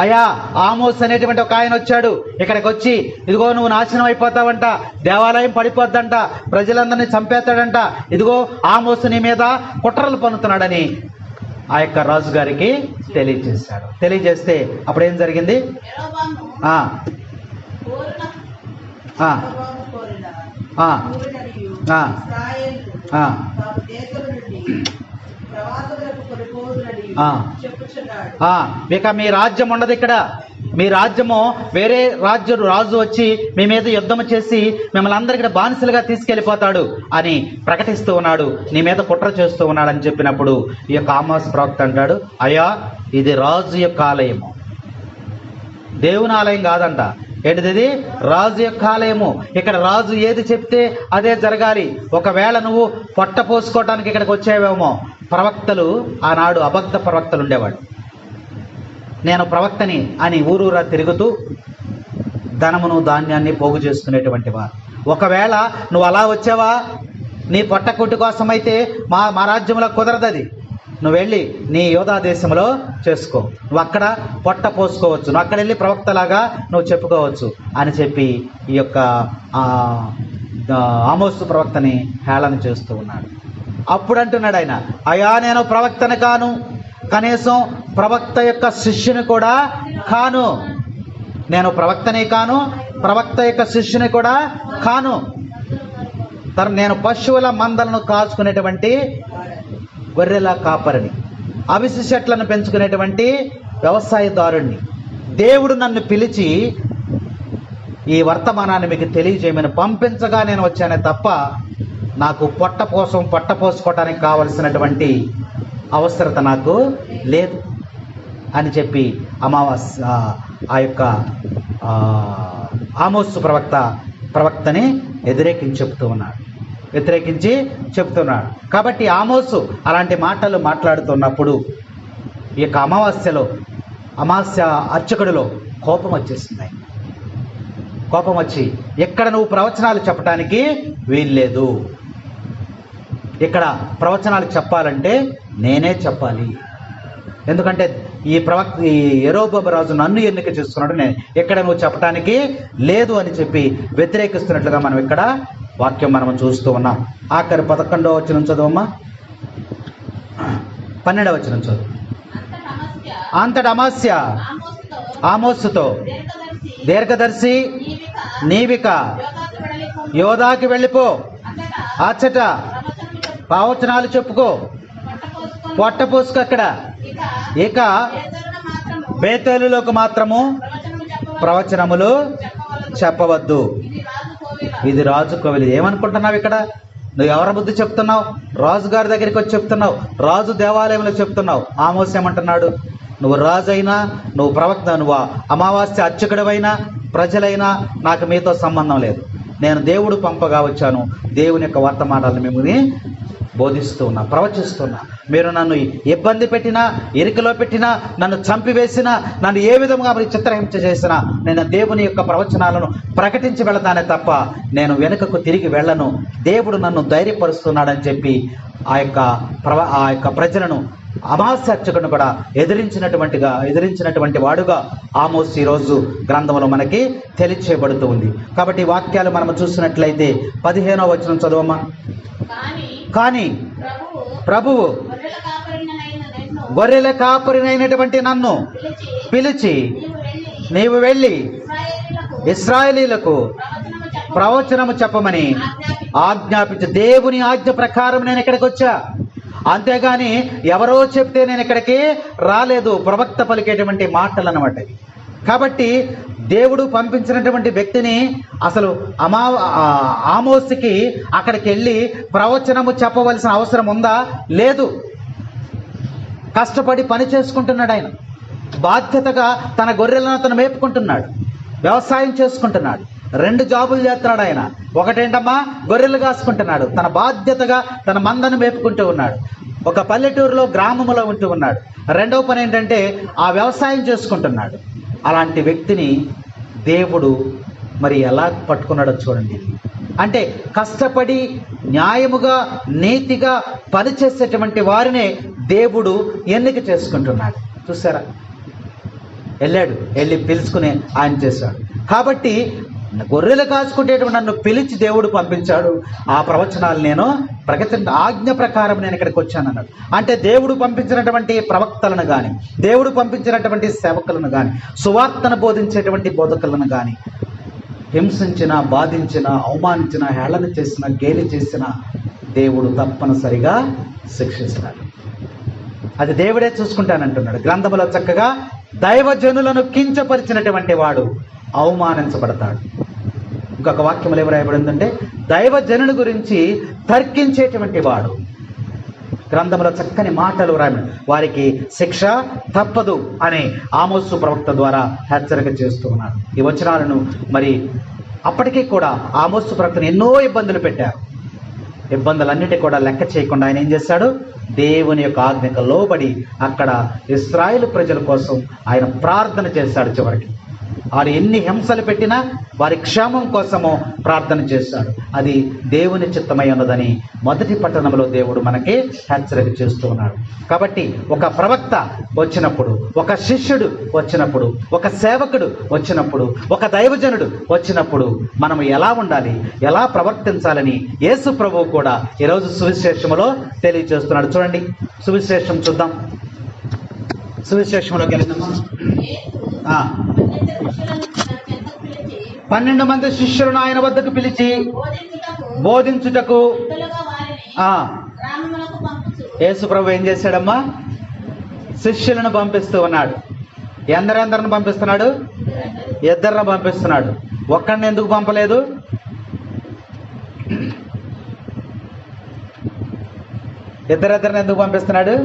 అయ్యా, ఆమోస్ అనేటువంటి ఒక ఆయన వచ్చాడు, ఇక్కడికి వచ్చి ఇదిగో నువ్వు నాశనం అయిపోతావంట, దేవాలయం పడిపోద్దంట, ప్రజలందరినీ చంపేస్తాడంట, ఇదిగో ఆమోసు నీ మీద కుట్రలు పన్నుతున్నాడని ఆ యొక్క రాజు గారికి తెలియజేశాడు. తెలియజేస్తే అప్పుడు ఏం జరిగింది? ఇక మీ రాజ్యం ఉండదు ఇక్కడ. మీ రాజ్యము వేరే రాజు వచ్చి మీ మీద యుద్ధం చేసి మిమ్మల్ని అందరికీ బానిసలుగా తీసుకెళ్ళిపోతాడు అని ప్రకటిస్తూ ఉన్నాడు, నీ మీద కుట్ర చేస్తూ ఉన్నాడు అని చెప్పినప్పుడు ఈ యొక్క ఆమోస్ ప్రవక్త అంటాడు, అయ్యా, ఇది రాజు యొక్క ఆలయము, దేవుని ఆలయం కాదంట. ఏంటిది? రాజు యొక్క ఆలయము. ఇక్కడ రాజు ఏది చెప్తే అదే జరగాలి. ఒకవేళ నువ్వు పొట్ట పోసుకోవటానికి ఇక్కడికి వచ్చేవేమో. ప్రవక్తలు ఆనాడు అబద్ధ ప్రవక్తలు ఉండేవాడు. నేను ప్రవక్తని అని ఊరూరా తిరుగుతూ ధనమును ధాన్యాన్ని పోగు చేసుకునేటువంటి వారు. ఒకవేళ నువ్వు అలా వచ్చావా, నీ పొట్ట కుట్టు కోసమైతే మా రాజ్యంలో కుదరదది, నువ్వు వెళ్ళి నీ యోధా దేశంలో చేసుకో, నువ్వు అక్కడ పొట్ట పోసుకోవచ్చు, నువ్వు అక్కడ వెళ్ళి ప్రవక్తలాగా నువ్వు చెప్పుకోవచ్చు అని చెప్పి ఈ యొక్క ఆమోసు ప్రవక్తని హేళన చేస్తూ ఉన్నాడు. అప్పుడు అంటున్నాడు ఆయన, అయ్యా, నేను ప్రవక్తని కాను, కనీసం ప్రవక్త యొక్క శిష్యుని కూడా కాను, నేను ప్రవక్తని కాను, ప్రవక్త యొక్క శిష్యుని కూడా కాను, నేను పశువుల మందలను కాచుకునేటువంటి గొర్రెల కాపరిని, అవిసె చెట్లను పెంచుకునేటువంటి వ్యవసాయదారుణ్ణి. దేవుడు నన్ను పిలిచి ఈ వర్తమానాన్ని మీకు తెలియజేయమని పంపించగా నేను వచ్చానే తప్ప నాకు పొట్ట పోసుకోవటానికి కావలసినటువంటి అవసరత నాకు లేదు అని చెప్పి ఆ యొక్క ఆమోసు ప్రవక్తని వ్యతిరేకించి చెప్తున్నాడు. కాబట్టి ఆమోసు అలాంటి మాటలు మాట్లాడుతున్నప్పుడు ఈ యొక్క అమావాస్య అర్చకుడిలో కోపం వచ్చేసింది. కోపం వచ్చి, ఇక్కడ నువ్వు ప్రవచనాలు చెప్పడానికి వీల్లేదు, ఇక్కడ ప్రవచనాలు చెప్పాలంటే నేనే చెప్పాలి, ఎందుకంటే ఈ యెరోబోము రాజు నన్ను ఎన్నిక చేస్తున్నాడు, నేను ఇక్కడ నువ్వు చెప్పడానికి లేదు అని చెప్పి వ్యతిరేకిస్తున్నట్లుగా మనం ఇక్కడ వాక్యం మనం చూస్తూ ఉన్నాం. ఆఖరి 11వ వచనం చదువమ్మా, 12వ వచనం చదువు. అంతట అమాస్య ఆమోసుతో, దీర్ఘదర్శి నీవిక యోధాకి వెళ్ళిపో, అచ్చట ప్రవచనాలు చెప్పుకో, పొట్ట పోసుకు అక్కడ, ఇక బేతేలులోకి మాత్రము ప్రవచనములు చెప్పవద్దు. ఇది రాజు కోవిలి. ఏమనుకుంటున్నావు ఇక్కడ? నువ్వు ఎవరి బుద్ధి చెప్తున్నావు? రాజుగారి దగ్గరికి వచ్చి చెప్తున్నావు, రాజు దేవాలయంలో చెప్తున్నావు. ఆమోస్ ఏమంటున్నాడు? నువ్వు రాజైనా, నువ్వు ప్రవక్త, నువ్వు అమావాస్య అర్చకుడివైనా, ప్రజలైనా నాకు మీతో సంబంధం లేదు, నేను దేవుడు పంపగా వచ్చాను, దేవుని యొక్క వర్తమానాలను మిమ్మల్ని బోధిస్తున్నా, ప్రవచిస్తున్నా. మీరు నన్ను ఇబ్బంది పెట్టినా, ఇరుకులో పెట్టినా, నన్ను చంపివేసినా, నన్ను ఏ విధంగా మరి చిత్రహింస చేసినా నేను దేవుని యొక్క ప్రవచనాలను ప్రకటించి వెళతానే తప్ప నేను వెనుకకు తిరిగి వెళ్ళను. దేవుడు నన్ను ధైర్యపరుస్తున్నాడని చెప్పి ఆ యొక్క ప్రజలను అమావాస్య అర్చకుడిని కూడా ఎదిరించినటువంటి వాడుగా ఆమోస్ ఈరోజు గ్రంథంలో మనకి తెలియచేయబడుతూ ఉంది. కాబట్టి వాక్యాలు మనం చూసినట్లయితే 15వ వచనం చదవమ్మా. కానీ ప్రభువు గొర్రెల కాపరినైనటువంటి నన్ను పిలిచి, నీవు వెళ్ళి ఇశ్రాయేలీయులకు ప్రవచనము చెప్పమని ఆజ్ఞాపించు. దేవుని ఆజ్ఞ ప్రకారం నేను ఇక్కడికి వచ్చా, అంతేగాని ఎవరో చెప్తే నేను ఇక్కడికి రాలేదు. ప్రవక్త పలికేటువంటి మాటలు అన్నమాట. కాబట్టి దేవుడు పంపించినటువంటి వ్యక్తిని అసలు ఆమోసుకి అక్కడికి వెళ్ళి ప్రవచనము చెప్పవలసిన అవసరం ఉందా? లేదు. కష్టపడి పని చేసుకుంటున్నాడు. ఆయన బాధ్యతగా తన గొర్రెలను అతను మేపుకుంటున్నాడు, వ్యవసాయం చేసుకుంటున్నాడు. 2 జాబులు చేస్తున్నాడు ఆయన. ఒకటేంటమ్మా, గొర్రెలు కాసుకుంటున్నాడు, తన బాధ్యతగా తన మందను మేపుకుంటూ ఉన్నాడు. ఒక పల్లెటూరులో గ్రామంలో ఉంటూ ఉన్నాడు. రెండవ పని ఏంటంటే ఆ వ్యవసాయం చేసుకుంటున్నాడు. అలాంటి వ్యక్తిని దేవుడు మరి ఎలా పట్టుకున్నాడో చూడండి. అంటే కష్టపడి న్యాయముగా నీతిగా పనిచేసేటువంటి వారినే దేవుడు ఎన్నిక చేసుకుంటున్నాడు. చూసారా, వెళ్ళి పిలుచుకుని ఆయన చేశాడు. కాబట్టి గొర్రెలు కాచుకుంటేటువంటి నన్ను పిలిచి దేవుడు పంపించాడు. ఆ ప్రవచనాలు నేను ఆజ్ఞ ప్రకారం నేను ఇక్కడికి వచ్చాను అన్నాడు. అంటే దేవుడు పంపించినటువంటి ప్రవక్తలను కానీ, దేవుడు పంపించినటువంటి సేవకులను కానీ, సువార్తను బోధించేటువంటి బోధకులను కానీ హింసించిన, బాధించిన, అవమానించిన, హేళన చేసిన, గేలి చేసిన దేవుడు తప్పనిసరిగా శిక్షిస్తాడు. అది దేవుడే చూసుకుంటానంటున్నాడు. గ్రంథములో చక్కగా దైవజనులను కించపరిచినటువంటి వాడు అవమానించబడతాడు. ఇంకొక వాక్యములు ఏమి రాయబడిందంటే దైవజనుని గురించి తర్కించేటువంటి వాడు. గ్రంథంలో చక్కని మాటలు రాయబడి వారికి శిక్ష తప్పదు అని ఆమోసు ప్రవక్త ద్వారా హెచ్చరిక చేస్తూ ఉన్నారు. ఈ వచనాలను మరి అప్పటికీ కూడా ఆమోసు ప్రవక్తను ఎన్నో ఇబ్బందులు పెట్టారు. ఇబ్బందులన్నిటి కూడా లెక్క చేయకుండా ఆయన ఏం చేశాడు, దేవుని యొక్క ఆజ్ఞకు లోబడి అక్కడ ఇశ్రాయేలు ప్రజల కోసం ఆయన ప్రార్థన చేశాడు. చివరికి వారు ఎన్ని హింసలు పెట్టినా వారి క్షేమం కోసము ప్రార్థన చేశాడు. అది దేవుని చిత్తమై ఉన్నదని మొదటి పట్టణంలో దేవుడు మనకి హెచ్చరిక చేస్తూ ఉన్నాడు. కాబట్టి ఒక ప్రవక్త వచ్చినప్పుడు, ఒక శిష్యుడు వచ్చినప్పుడు, ఒక సేవకుడు వచ్చినప్పుడు, ఒక దైవజనుడు వచ్చినప్పుడు మనం ఎలా ఉండాలి, ఎలా ప్రవర్తించాలని యేసు ప్రభువు కూడా ఈరోజు సువిశేషములో తెలియజేస్తున్నాడు. చూడండి, సువిశేషం చూద్దాం. సువిశేషంలోకి వెళ్దామా? 12 మంది శిష్యులను ఆయన వద్దకు పిలిచి బోధించుటకు యేసు ప్రభు ఏం చేశాడమ్మా, శిష్యులను పంపిస్తూ ఉన్నాడు. ఎందరెందరిని పంపిస్తున్నాడు? 2 పంపిస్తున్నాడు. ఒక్కడిని ఎందుకు పంపలేదు? ఇద్దరిద్దరిని ఎందుకు పంపిస్తున్నాడు?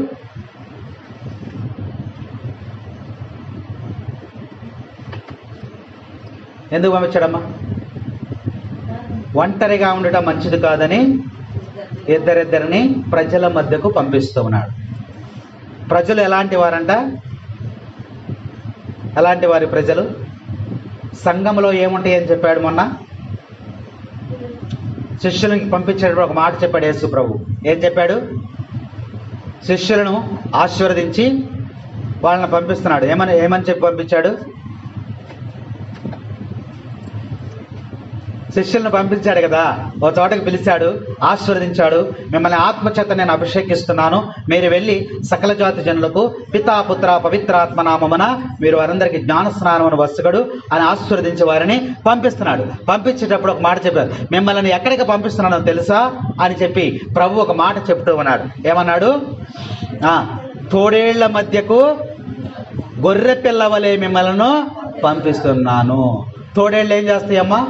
ఎందుకు పంపించాడమ్మా? ఒంటరిగా ఉండటం మంచిది కాదని ఇద్దరిద్దరిని ప్రజల మధ్యకు పంపిస్తూ ఉన్నాడు. ప్రజలు ఎలాంటి వారంట? ఎలాంటి వారి ప్రజలు? సంఘంలో ఏముంటాయి అని చెప్పాడు మొన్న. శిష్యులకి పంపించేటప్పుడు ఒక మాట చెప్పాడు యేసు ప్రభు. ఏం చెప్పాడు? శిష్యులను ఆశీర్వదించి వాళ్ళని పంపిస్తున్నాడు. ఏమని చెప్పి పంపించాడు? శిష్యులను పంపించాడు కదా, ఒక చోటకి పిలిచాడు, ఆశీర్వదించాడు. మిమ్మల్ని ఆత్మచేత నేను అభిషేకిస్తున్నాను, మీరు వెళ్ళి సకల జాతి జనులకు పితా పుత్ర పవిత్రాత్మ నామమున మీరు వారందరికీ జ్ఞానస్నానమును వస్తుగడు అని ఆశీర్వదించి వారిని పంపిస్తున్నాడు. పంపించేటప్పుడు ఒక మాట చెప్పారు, మిమ్మల్ని ఎక్కడికి పంపిస్తున్నానో తెలుసా అని చెప్పి ప్రభు ఒక మాట చెప్తూ ఉన్నాడు. ఏమన్నాడు? తోడేళ్ల మధ్యకు గొర్రె పిల్లవలే మిమ్మల్ని పంపిస్తున్నాను. తోడేళ్ళు ఏం చేస్తాయమ్మా?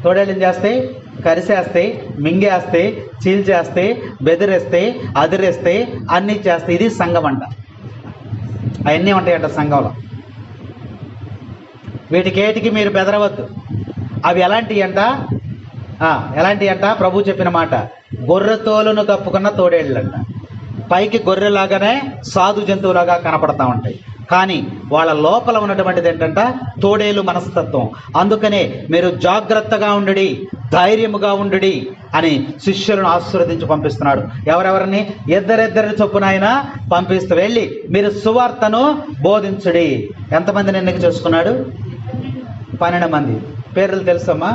తోడేళ్ళు ఏం చేస్తాయి? కరిసేస్తాయి, మింగేస్తాయి, చీల్చేస్తాయి, బెదిరేస్తాయి, అదిరేస్తాయి, అన్నీ చేస్తాయి. ఇది సంఘం అంట. అవన్నీ ఉంటాయంట సంఘంలో. వీటికేటికి మీరు బెదరవద్దు. అవి ఎలాంటివి అంట? ప్రభు చెప్పిన మాట, గొర్రె తోలును కప్పుకున్న తోడేళ్ళంట. పైకి గొర్రెలాగానే సాధు జంతువులాగా కనపడతా ఉంటాయి, కానీ వాళ్ళ లోపల ఉన్నటువంటిది ఏంటంట? తోడేలు మనస్తత్వం. అందుకనే మీరు జాగ్రత్తగా ఉండుడి, ధైర్యముగా ఉండుడి అని శిష్యులను ఆశీర్వదించి పంపిస్తున్నాడు. ఎవరెవరిని? ఇద్దరిద్దరిని చొప్పున ఆయన పంపిస్తూ వెళ్ళి మీరు సువార్తను బోధించుడి. ఎంతమందిని ఎన్నిక చేసుకున్నాడు? 12 మంది. పేర్లు తెలుసమ్మా?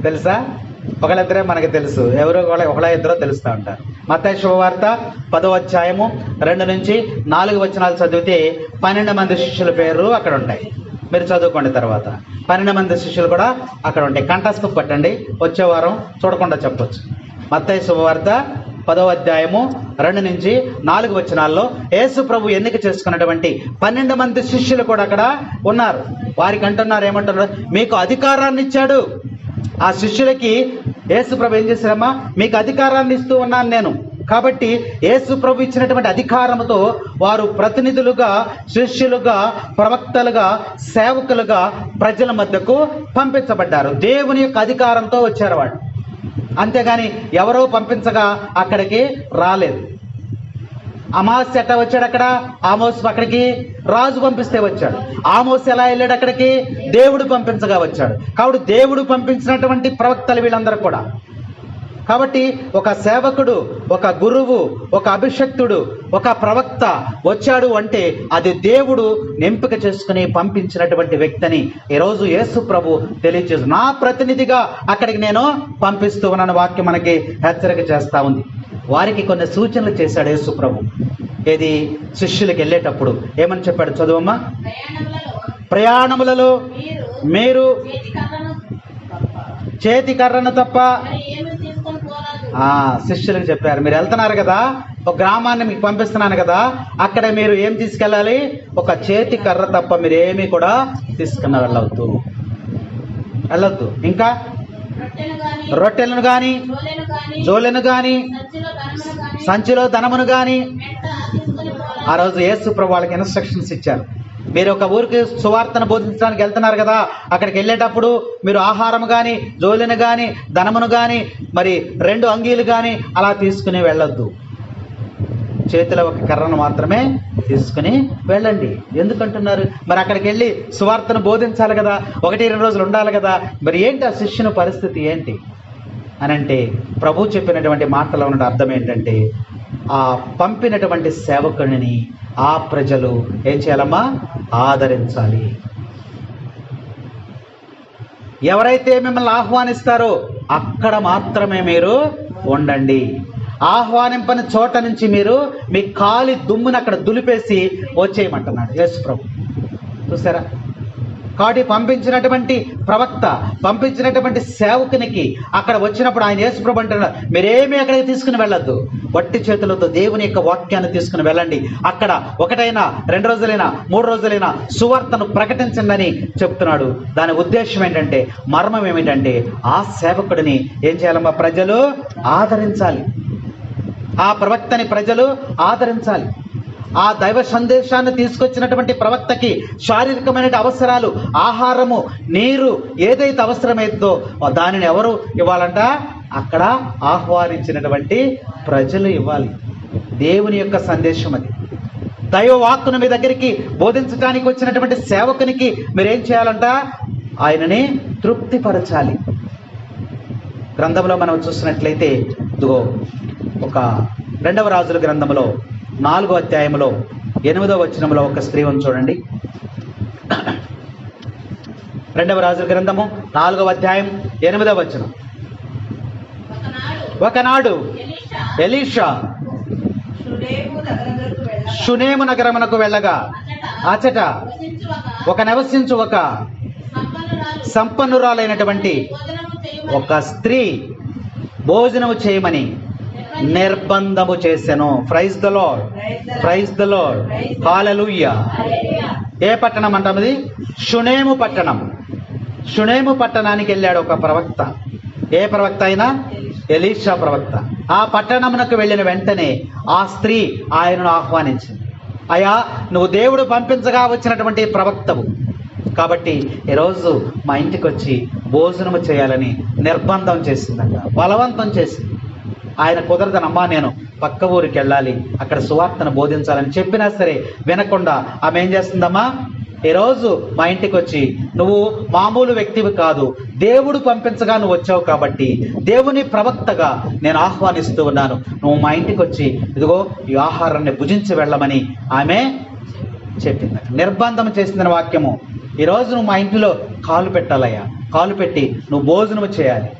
తెలుసా? ఒకళ్ళిద్దరే మనకి తెలుసు. ఎవరో ఒకళ్ళ ఇద్దరో తెలుస్తూ ఉంటారు. మత్తయి శుభవార్త 10వ అధ్యాయము 2 నుంచి 4 వచనాలు చదివితే 12 మంది శిష్యుల పేర్లు అక్కడ ఉంటాయి. మీరు చదువుకోండి. తర్వాత 12 మంది శిష్యులు కూడా అక్కడ ఉంటాయి. కంఠస్థం పట్టండి, వచ్చే వారం చూడకుండా చెప్పొచ్చు. మత్తయి శుభవార్త 10వ అధ్యాయము 2 నుంచి 4 వచనాల్లో యేసు ప్రభు ఎన్నిక చేసుకున్నటువంటి 12 మంది శిష్యులు కూడా అక్కడ ఉన్నారు. వారికి అంటున్నారు, ఏమంటున్నారు? మీకు అధికారాన్ని ఇచ్చాడు. ఆ శిష్యులకి యేసు ప్రభు ఏం చేశారమ్మా, మీకు అధికారాన్ని ఇస్తూ ఉన్నాను నేను. కాబట్టి యేసు ప్రభు ఇచ్చినటువంటి అధికారంతో వారు ప్రతినిధులుగా, శిష్యులుగా, ప్రవక్తలుగా, సేవకులుగా ప్రజల మధ్యకు పంపించబడ్డారు. దేవుని యొక్క అధికారంతో వచ్చారు వాళ్ళు. అంతేగాని ఎవరో పంపించగా అక్కడికి రాలేదు. అమావాస్య ఎట్లా వచ్చాడు అక్కడ? ఆమోస్ అక్కడికి రాజు పంపిస్తే వచ్చాడు. ఆమోస్ ఎలా వెళ్ళాడు అక్కడికి? దేవుడు పంపించగా వచ్చాడు. కాబట్టి దేవుడు పంపించినటువంటి ప్రవక్తలు వీళ్ళందరూ కూడా. కాబట్టి ఒక సేవకుడు, ఒక గురువు, ఒక అభిషక్తుడు, ఒక ప్రవక్త వచ్చాడు అంటే అది దేవుడు ఎంపిక చేసుకుని పంపించినటువంటి వ్యక్తిని ఈరోజు యేసు ప్రభు తెలియజేస్తూ, నా ప్రతినిధిగా అక్కడికి నేను పంపిస్తూ ఉన్నాను వాక్యం మనకి హెచ్చరిక చేస్తా ఉంది. వారికి కొన్ని సూచనలు చేశాడు యేసు ప్రభు. ఏది? శిష్యులకు వెళ్ళేటప్పుడు ఏమని చెప్పాడు? చదువమ్మా. ప్రయాణములలో మీరు చేతి కర్రను తప్ప. శిష్యులకు చెప్పారు, మీరు వెళ్తున్నారు కదా, ఒక గ్రామాన్ని మీకు పంపిస్తున్నాను కదా, అక్కడ మీరు ఏం తీసుకెళ్ళాలి? ఒక చేతి కర్ర తప్ప మీరు ఏమీ కూడా తీసుకున్న వెళ్ళొద్దు. ఇంకా రొట్టెలను కానీ, జోలెను కానీ, సంచిలో ధనమును కానీ. ఆ రోజు యేసు ప్రభు వాళ్ళకి ఇన్స్ట్రక్షన్స్ ఇచ్చారు. మీరు ఒక ఊరికి సువార్తను బోధించడానికి వెళ్తున్నారు కదా, అక్కడికి వెళ్ళేటప్పుడు మీరు ఆహారం కానీ, జోలెను కానీ, ధనమును కానీ, మరి 2 అంగీలు కానీ అలా తీసుకుని వెళ్ళొద్దు. చేతిలో ఒక కర్రను మాత్రమే తీసుకుని వెళ్ళండి. ఎందుకంటున్నారు? మరి అక్కడికి వెళ్ళి సువార్తను బోధించాలి కదా, 1-2 రోజులు ఉండాలి కదా. మరి ఏంటి ఆ శిష్యుని పరిస్థితి ఏంటి అని అంటే, ప్రభు చెప్పినటువంటి మాటలో ఉన్న అర్థం ఏంటంటే, ఆ పంపినటువంటి సేవకుడిని ఆ ప్రజలు ఏం చేయాలమ్మా? ఆదరించాలి. ఎవరైతే మిమ్మల్ని ఆహ్వానిస్తారో అక్కడ మాత్రమే మీరు ఉండండి. ఆహ్వానింపని చోట నుంచి మీరు మీ కాలి దుమ్ముని అక్కడ దులిపేసి వచ్చేయమంటున్నాడు యేసు ప్రభు. చూసారా? కాబట్టి పంపించినటువంటి ప్రవక్త, పంపించినటువంటి సేవకునికి అక్కడ వచ్చినప్పుడు ఆయన యేసు ప్రభు అంటున్నాడు, మీరేమీ అక్కడికి తీసుకుని వెళ్ళొద్దు, వట్టి చేతులతో దేవుని యొక్క వాక్యాన్ని తీసుకుని వెళ్ళండి. అక్కడ 1 2 రోజులైనా 3 రోజులైనా సువార్తను ప్రకటించండి అని చెప్తున్నాడు. దాని ఉద్దేశం ఏంటంటే, మర్మం ఏమిటంటే, ఆ సేవకుడిని ఏం చేయాలమ్మా? ప్రజలు ఆదరించాలి. ఆ ప్రవక్తని ప్రజలు ఆదరించాలి. ఆ దైవ సందేశాన్ని తీసుకొచ్చినటువంటి ప్రవక్తకి శారీరకమైన అవసరాలు, ఆహారము, నీరు ఏదైతే అవసరమైందో దానిని ఎవరు ఇవ్వాలంట? అక్కడ ఆహ్వానించినటువంటి ప్రజలు ఇవ్వాలి. దేవుని యొక్క సందేశం అది. దైవ వాక్కును మీ దగ్గరికి బోధించడానికి వచ్చినటువంటి సేవకునికి మీరేం చేయాలంట? ఆయనని తృప్తిపరచాలి. గ్రంథంలో మనం చూసినట్లయితే ఇదిగో ఒక 2వ రాజుల గ్రంథంలో 4వ అధ్యాయంలో 8వ వచనంలో ఒక స్త్రీ ఉంది చూడండి. 2వ రాజుల గ్రంథము 4వ అధ్యాయం 8వ వచనం. ఒకనాడు ఎలీషా షునేము నగరమునకు వెళ్ళగా అచట ఒక నివసించు ఒక సంపన్నురాలైనటువంటి ఒక స్త్రీ భోజనము చేయమని నిర్బంధము చేసెను. Praise the lord, praise the lord, hallelujah. ఏ పట్టణం అంటామది? షునేము పట్టణం. షునేము పట్టణానికి వెళ్ళాడు ఒక ప్రవక్త. ఏ ప్రవక్త అయినా? ఎలీషా ప్రవక్త. ఆ పట్టణమునకు వెళ్ళిన వెంటనే ఆ స్త్రీ ఆయనను ఆహ్వానించింది. అయ్యా, నువ్వు దేవుడు పంపించగా వచ్చినటువంటి ప్రవక్తవు కాబట్టి ఈరోజు మా ఇంటికి వచ్చి భోజనము చేయాలని నిర్బంధం చేసిందంట, బలవంతం చేసింది. ఆయన కుదరదనమ్మా, నేను పక్క ఊరికి వెళ్ళాలి, అక్కడ సువార్తను బోధించాలని చెప్పినా సరే వినకుండా ఆమె ఏం చేస్తుందమ్మా? ఈరోజు మా ఇంటికి వచ్చి, నువ్వు మామూలు వ్యక్తివి కాదు, దేవుడు పంపించగా నువ్వు వచ్చావు కాబట్టి దేవుని ప్రవక్తగా నేను ఆహ్వానిస్తూ ఉన్నాను, నువ్వు మా ఇంటికి వచ్చి ఇదిగో ఈ ఆహారాన్ని భుజించి వెళ్ళమని ఆమె చెప్పింది. నిర్బంధం చేసిన వాక్యము. ఈరోజు నువ్వు మా ఇంటిలో కాలు పెట్టాలయ్యా, కాలు పెట్టి నువ్వు భోజనము చేయాలి.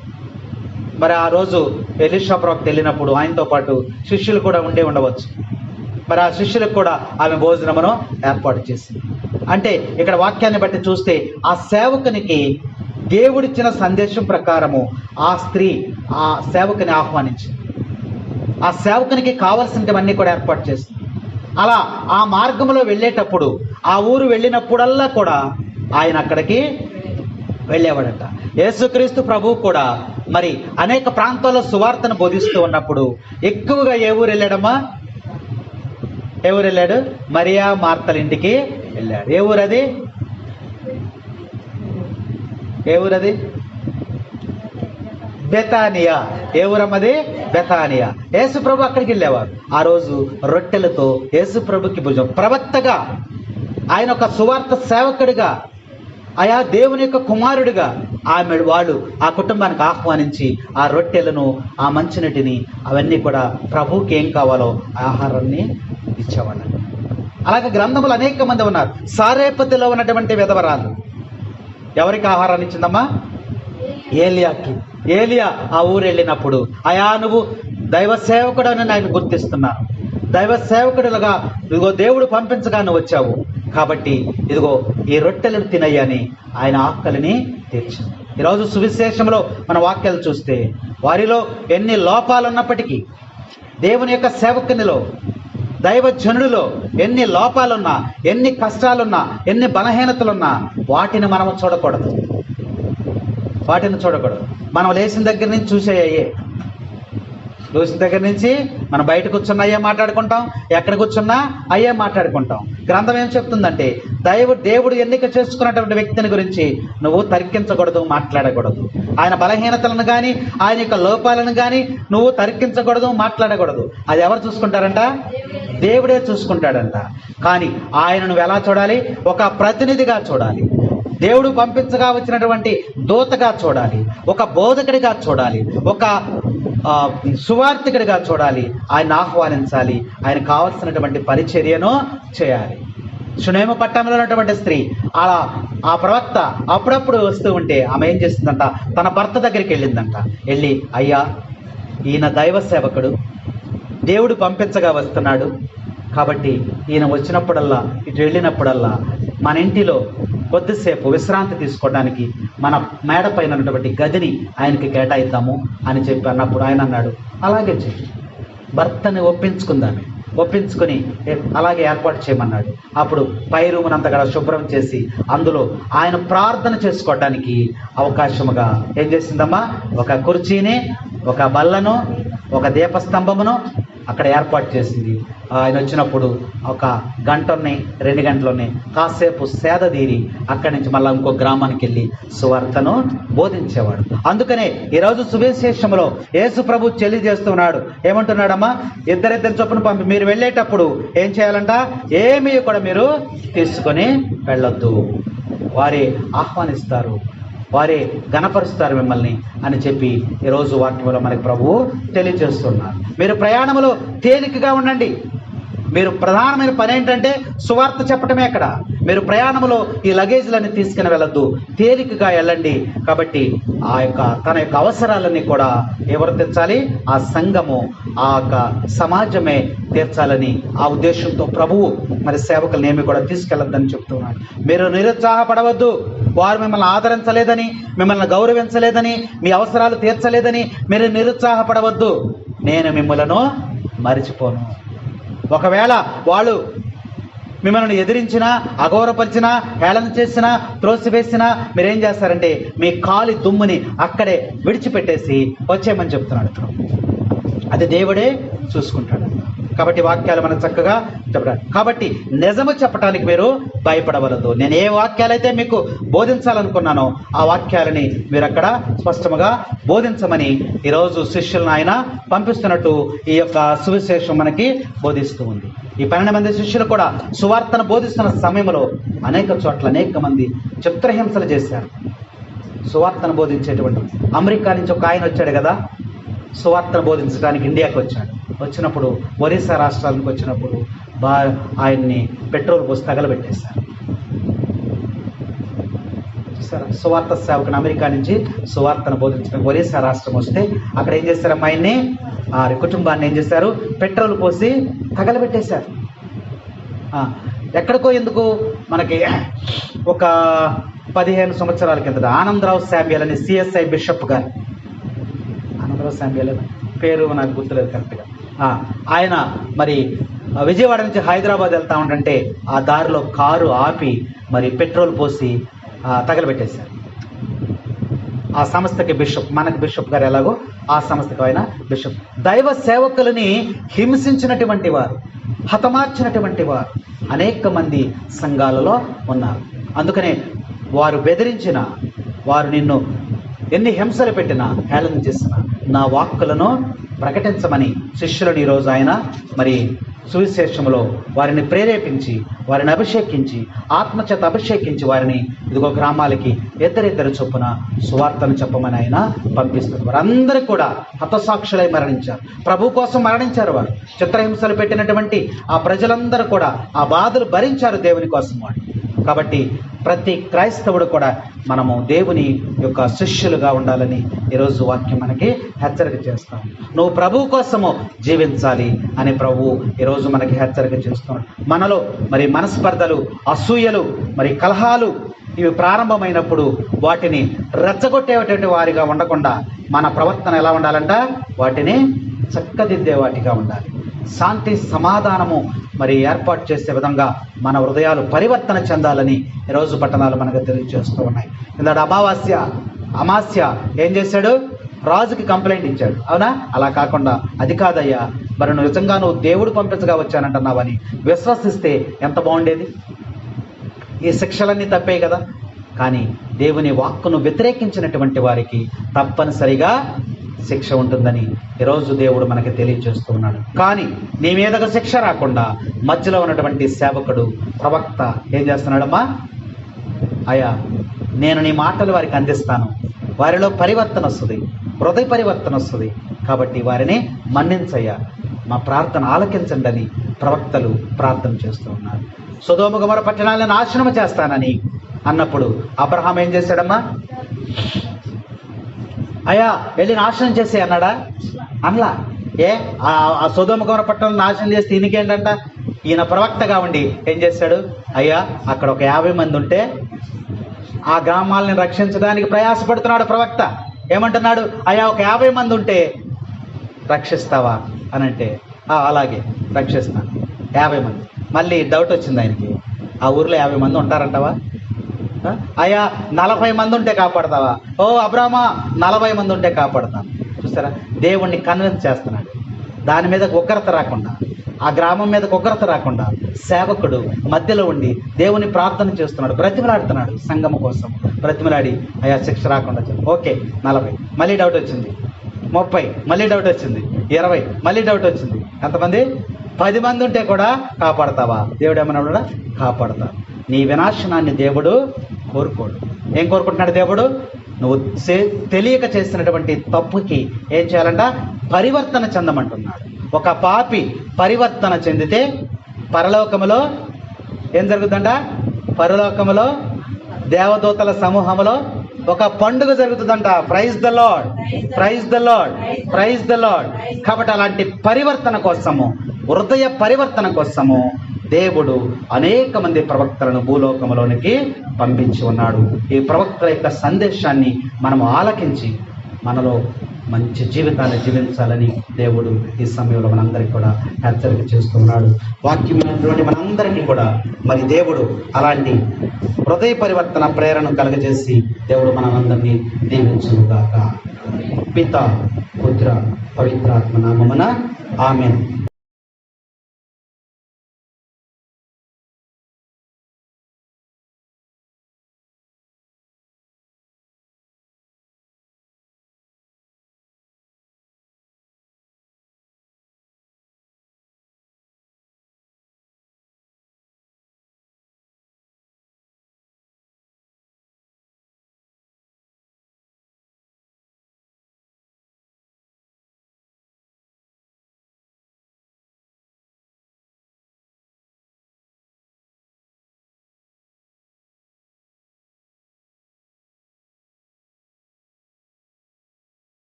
మరి ఆ రోజు ఎలీషా ప్రవక్త వెళ్ళినప్పుడు ఆయనతో పాటు శిష్యులు కూడా ఉండవచ్చు. మరి ఆ శిష్యులకు కూడా ఆమె భోజనమును ఏర్పాటు చేసింది. అంటే ఇక్కడ వాక్యాన్ని బట్టి చూస్తే ఆ సేవకునికి దేవుడిచ్చిన సందేశం ప్రకారము ఆ స్త్రీ ఆ సేవకుని ఆహ్వానించింది. ఆ సేవకునికి కావలసినవన్నీ కూడా ఏర్పాటు చేసింది. అలా ఆ మార్గంలో వెళ్ళేటప్పుడు, ఆ ఊరు వెళ్ళినప్పుడల్లా కూడా ఆయన అక్కడికి వెళ్ళేవాడట. యేసుక్రీస్తు ప్రభువు కూడా మరి అనేక ప్రాంతాల్లో సువార్తను బోధిస్తూ ఉన్నప్పుడు ఎక్కువగా ఏ ఊరు వెళ్ళాడమ్మా? ఏ ఊరు వెళ్ళాడు? మరియా మార్తల ఇంటికి వెళ్ళాడు. ఏ ఊరది? ఏ ఊరది? బెతానియా. ఏ ఊరమ్మది? బెతానియా. యేసుప్రభు అక్కడికి వెళ్ళేవారు. ఆ రోజు రొట్టెలతో యేసుప్రభుకి భుజం. ప్రవక్తగా, ఆయన ఒక సువార్త సేవకుడిగా, ఆయా దేవుని యొక్క కుమారుడిగా వాళ్ళు ఆ కుటుంబానికి ఆహ్వానించి ఆ రొట్టెలను, ఆ మంచినీటిని, అవన్నీ కూడా ప్రభువుకి ఏం కావాలో ఆహారాన్ని ఇచ్చేవాళ్ళు. అలాగే గ్రంథములు అనేక మంది ఉన్నారు. సారేపతిలో ఉన్నటువంటి విధవరాలు ఎవరికి ఆహారాన్ని ఇచ్చిందమ్మా? ఏలియాకి. ఏలియా ఆ ఊరు వెళ్ళినప్పుడు, అయా నువ్వు దైవ సేవకుడు అని ఆయన గుర్తిస్తున్నాను, దైవ సేవకుడులుగా ఇదిగో దేవుడు పంపించగా నువ్వు వచ్చావు కాబట్టి ఇదిగో ఈ రొట్టెలను తినయ్యని ఆయన ఆకలిని తీర్చింది. ఈరోజు సువిశేషంలో మన వాక్యాలు చూస్తే వారిలో ఎన్ని లోపాలు ఉన్నప్పటికీ, దేవుని యొక్క సేవకునిలో, దైవజనుడిలో ఎన్ని లోపాలున్నా, ఎన్ని కష్టాలున్నా, ఎన్ని బలహీనతలున్నా వాటిని మనము చూడకూడదు. మనం లేచిన దగ్గర నుంచి చూసేయ్యే, లేచిన దగ్గర నుంచి మనం బయట కూర్చున్న అయ్యే మాట్లాడుకుంటాం, ఎక్కడ కూర్చున్నా అయ్యే మాట్లాడుకుంటాం. గ్రంథం ఏం చెప్తుందంటే దేవుడు ఎన్నిక చేసుకున్నటువంటి వ్యక్తిని గురించి నువ్వు తర్కించకూడదు, మాట్లాడకూడదు. ఆయన బలహీనతలను కానీ, ఆయన యొక్క లోపాలను కానీ నువ్వు తర్కించకూడదు, మాట్లాడకూడదు. అది ఎవరు చూసుకుంటారంట? దేవుడే చూసుకుంటాడంట. కానీ ఆయన నువ్వు ఎలా చూడాలి? ఒక ప్రతినిధిగా చూడాలి, దేవుడు పంపించగా వచ్చినటువంటి దూతగా చూడాలి, ఒక బోధకుడిగా చూడాలి, ఒక సువార్థికుడిగా చూడాలి. ఆయన ఆహ్వానించాలి, ఆయన కావలసినటువంటి పరిచర్యను చేయాలి. షునేమ పట్టణంలో ఉన్నటువంటి స్త్రీ అలా ఆ ప్రవక్త అప్పుడప్పుడు వస్తూ ఉంటే ఆమె ఏం చేస్తుందంట? తన భర్త దగ్గరికి వెళ్ళిందంట. వెళ్ళి, అయ్యా ఈయన దైవ సేవకుడు, దేవుడు పంపించగా వస్తున్నాడు కాబట్టి ఈయన వచ్చినప్పుడల్లా, ఇటు వెళ్ళినప్పుడల్లా మన ఇంటిలో కొద్దిసేపు విశ్రాంతి తీసుకోవడానికి మన మేడ పైన ఉన్నటువంటి గదిని ఆయనకి కేటాయిద్దాము అని చెప్పి అన్నప్పుడు ఆయన అన్నాడు, అలాగే చెయ్యి. భర్తని ఒప్పించుకొని అలాగే ఏర్పాటు చేయమన్నాడు. అప్పుడు పై రూమునంతా కూడా శుభ్రం చేసి అందులో ఆయన ప్రార్థన చేసుకోవడానికి అవకాశముగా ఏం చేసిందమ్మా? ఒక కుర్చీని, ఒక బల్లను, ఒక దీపస్తంభమును అక్కడ ఏర్పాటు చేసింది. ఆయన వచ్చినప్పుడు ఒక గంటని 2 గంటలని కాసేపు సేద తీరి అక్కడి నుంచి మళ్ళీ ఇంకో గ్రామానికి వెళ్ళి సువార్తను బోధించేవాడు. అందుకనే ఈరోజు సువిశేషంలో యేసు ప్రభు తెలియజేస్తున్నాడు. ఏమంటున్నాడమ్మా? ఇద్దరిద్దరు చొప్పున పంపి మీరు వెళ్ళేటప్పుడు ఏం చేయాలంట? ఏమీ కూడా మీరు తీసుకొని వెళ్ళొద్దు, వారే ఆహ్వానిస్తారు, వారే గణపరుస్తారు మిమ్మల్ని అని చెప్పి ఈరోజు వాక్యంలో మనకి ప్రభువు తెలియజేస్తున్నారు. మీరు ప్రయాణంలో తేలికగా ఉండండి. మీరు ప్రధానమైన పని ఏంటంటే సువార్త చెప్పటమే. అక్కడ మీరు ప్రయాణంలో ఈ లగేజ్లన్నీ తీసుకుని వెళ్ళొద్దు, తేలికగా వెళ్ళండి. కాబట్టి తన యొక్క అవసరాలన్నీ కూడా ఎవరు తీర్చాలి? ఆ సంఘము, ఆ యొక్క సమాజమే తీర్చాలని ఆ ఉద్దేశంతో ప్రభువు మరి సేవకులను ఏమి కూడా తీసుకెళ్ళొద్దని చెప్తున్నాడు. మీరు నిరుత్సాహపడవద్దు. వారు మిమ్మల్ని ఆదరించలేదని, మిమ్మల్ని గౌరవించలేదని, మీ అవసరాలు తీర్చలేదని మీరు నిరుత్సాహపడవద్దు. నేను మిమ్మలను మరిచిపోను. ఒకవేళ వాళ్ళు మిమ్మల్ని ఎదిరించినా, అగౌరవపరిచినా, హేళన చేసినా, త్రోసివేసినా మీరేం చేస్తారంటే మీ కాలి దుమ్ముని అక్కడే విడిచిపెట్టేసి వచ్చేయమని చెప్తున్నాడు. అది దేవుడే చూసుకుంటాడు. కాబట్టి వాక్యాలు మనం చక్కగా చెప్పాలి. కాబట్టి నిజము చెప్పడానికి మీరు భయపడవలదు. నేను ఏ వాక్యాలైతే మీకు బోధించాలనుకున్నానో ఆ వాక్యాలని మీరు అక్కడ స్పష్టంగా బోధించమని ఈరోజు శిష్యులను ఆయన పంపిస్తున్నట్టు ఈ యొక్క సువిశేషం మనకి బోధిస్తూ ఉంది. ఈ 12 మంది శిష్యులు కూడా సువార్తను బోధిస్తున్న సమయంలో అనేక చోట్ల అనేక మంది చిత్రహింసలు చేశారు. సువార్తను బోధించేటువంటి అమెరికా నుంచి ఒక ఆయన వచ్చాడు కదా, సువార్తను బోధించడానికి ఇండియాకి వచ్చాడు. వచ్చినప్పుడు ఒరిస్సా రాష్ట్రానికి వచ్చినప్పుడు ఆయన్ని పెట్రోల్ పోసి తగలబెట్టేశారు. సువార్త సేవకుని అమెరికా నుంచి సువార్తను బోధించడానికి ఒరిస్సా రాష్ట్రం వస్తే అక్కడ ఏం చేశారు? ఆయన్ని, ఆ కుటుంబాన్ని ఏం చేశారు? పెట్రోల్ పోసి తగలబెట్టేశారు. ఎక్కడికో ఎందుకు మనకి ఒక 15 సంవత్సరాల కిందట ఆనందరావు శామ్యూల్ అని సిఎస్ఐ బిషప్ గారు, ఆనందరావు శామ్యూల్ పేరు నాకు గుర్తులేదు కరెక్ట్గా, ఆయన మరి విజయవాడ నుంచి హైదరాబాద్ వెళ్తా ఉంటే ఆ దారిలో కారు ఆపి మరి పెట్రోల్ పోసి తగలబెట్టేశారు. ఆ సంస్థకి బిషప్, మనకి బిషప్ గారు ఎలాగో ఆ సంస్థకు ఆయన బిషప్. దైవ సేవకులని హింసించినటువంటి వారు, హతమార్చినటువంటి వారు అనేక మంది సంఘాలలో ఉన్నారు. అందుకనే వారు బెదిరించిన, వారు నిన్ను ఎన్ని హింసలు పెట్టినా, హేళన చేసిన నా వాక్కులను ప్రకటించమని శిష్యులను ఈరోజు ఆయన మరి సువిశేషములో వారిని ప్రేరేపించి, వారిని అభిషేకించి, ఆత్మచేత అభిషేకించి వారిని ఇదిగో గ్రామాలకి ఇద్దరిద్దరు చొప్పున సువార్తను చెప్పమని ఆయన పంపిస్తారు. వారందరూ కూడా హతసాక్షులై మరణించారు, ప్రభు కోసం మరణించారు. వారు చిత్రహింసలు పెట్టినటువంటి ఆ ప్రజలందరూ కూడా ఆ బాధలు భరించారు దేవుని కోసం వాడు. కాబట్టి ప్రతి క్రైస్తవుడు కూడా మనము దేవుని యొక్క శిష్యులుగా ఉండాలని ఈరోజు వాక్యం మనకి హెచ్చరిక చేస్తాం. నువ్వు ప్రభు కోసము జీవించాలి అని ప్రభువు ఈరోజు మనకి హెచ్చరిక చేస్తున్నాడు. మనలో మరి మనస్పర్ధలు, అసూయలు, మరి కలహాలు ఇవి ప్రారంభమైనప్పుడు వాటిని రెచ్చగొట్టేటువంటి వారిగా ఉండకుండా మన ప్రవర్తన ఎలా ఉండాలంట, వాటిని చక్కదిద్దే వాటిగా ఉండాలి. శాంతి సమాధానము మరి ఏర్పాటు చేసే విధంగా మన హృదయాలు పరివర్తన చెందాలని ఈరోజు పట్టణాలు మనకు తెలియజేస్తూ ఉన్నాయి. ఇందాడు అమాస్య ఏం చేశాడు, రాజుకి కంప్లైంట్ ఇచ్చాడు, అవునా? అలా కాకుండా అది కాదయ్యా, మరి నువ్వు నిజంగా నువ్వు దేవుడు పంపించగా వచ్చానంటున్నావని విశ్వసిస్తే ఎంత బాగుండేది. ఈ శిక్షలన్నీ తప్పే కదా. కానీ దేవుని వాక్కును వ్యతిరేకించినటువంటి వారికి తప్పనిసరిగా శిక్ష ఉంటుందని ఈరోజు దేవుడు మనకి తెలియజేస్తూ ఉన్నాడు. కానీ నీ మీదకు శిక్ష రాకుండా మధ్యలో ఉన్నటువంటి సేవకుడు, ప్రవక్త ఏం చేస్తున్నాడమ్మా, అయ్యా నేను నీ మాటలు వారికి అందిస్తాను, వారిలో పరివర్తన వస్తుంది, హృదయ పరివర్తన వస్తుంది, కాబట్టి వారిని మన్నించయ్యా, మా ప్రార్థన ఆలకించండి అని ప్రవక్తలు ప్రార్థన చేస్తూ ఉన్నారు. సొదొమ గొమొర్రా పట్టణాలను నాశనం చేస్తానని అన్నప్పుడు అబ్రహాం ఏం చేశాడమ్మా, అయ్యా వెళ్ళి నాశనం చేసే అన్నాడా? అనలా. ఆ సొదొమ గొమొర్రా పట్టణాలను నాశనం చేస్తే ఈయనకేంటంట, ఈయన ప్రవక్తగా ఉండి ఏం చేశాడు, అయ్యా అక్కడ ఒక 50 మంది ఉంటే ఆ గ్రామాలని రక్షించడానికి ప్రయాసపడుతున్నాడు ప్రవక్త. ఏమంటున్నాడు, అయ్యా ఒక 50 మంది ఉంటే రక్షిస్తావా అని అంటే, అలాగే రక్షిస్తాను 50 మంది. మళ్ళీ డౌట్ వచ్చింది ఆయనకి, ఆ ఊర్లో 50 మంది ఉంటారంటావా? అయ్యా 40 మంది ఉంటే కాపాడతావా? ఓ అబ్రామా 40 మంది ఉంటే కాపాడతాను. చూస్తారా, దేవుణ్ణి కన్విన్స్ చేస్తున్నాడు. దాని మీద ఉగ్రత రాకుండా, ఆ గ్రామం మీద ఉగ్రత రాకుండా సేవకుడు మధ్యలో ఉండి దేవుని ప్రార్థన చేస్తున్నాడు, బ్రతిమలాడుతున్నాడు సంఘం కోసం. బ్రతిమలాడి అయ్యా శిక్ష రాకుండా ఓకే 40, మళ్ళీ డౌట్ వచ్చింది, 30, మళ్ళీ డౌట్ వచ్చింది, 20, మళ్ళీ డౌట్ వచ్చింది. ఎంతమంది? 10 మంది ఉంటే కూడా కాపాడతావా? దేవుడు ఏమన్నా కాపాడతా. నీ వినాశనాన్ని దేవుడు కోరుకోడు. ఏం కోరుకుంటున్నాడు దేవుడు? నువ్వు తెలియక చేసినటువంటి తప్పుకి ఏం చేయాలంట, పరివర్తన చెందమంటున్నాడు. ఒక పాపి పరివర్తన చెందితే పరలోకములో ఏం జరుగుతుందంట, పరలోకములో దేవదూతల సమూహములో ఒక పండుగ జరుగుతుందంట. Praise the lord, praise the lord, praise the Lord. కాబట్టి అలాంటి పరివర్తన కోసము, హృదయ పరివర్తన కోసము దేవుడు అనేక మంది ప్రవక్తలను భూలోకములోనికి పంపించి ఉన్నాడు. ఈ ప్రవక్తల యొక్క సందేశాన్ని మనం ఆలకించి మనలో మంచి జీవితాన్ని జీవించాలని దేవుడు ఈ సమయంలో మనందరికీ కూడా హెచ్చరిక చేస్తున్నాడు. వాక్యమైనటువంటి మనందరికీ కూడా మరి దేవుడు అలాంటి హృదయ పరివర్తన ప్రేరణ కలుగజేసి దేవుడు మనందరినీ దీవించుగాక. పిత, పుత్ర, పవిత్రాత్మ నామమున ఆమేన్.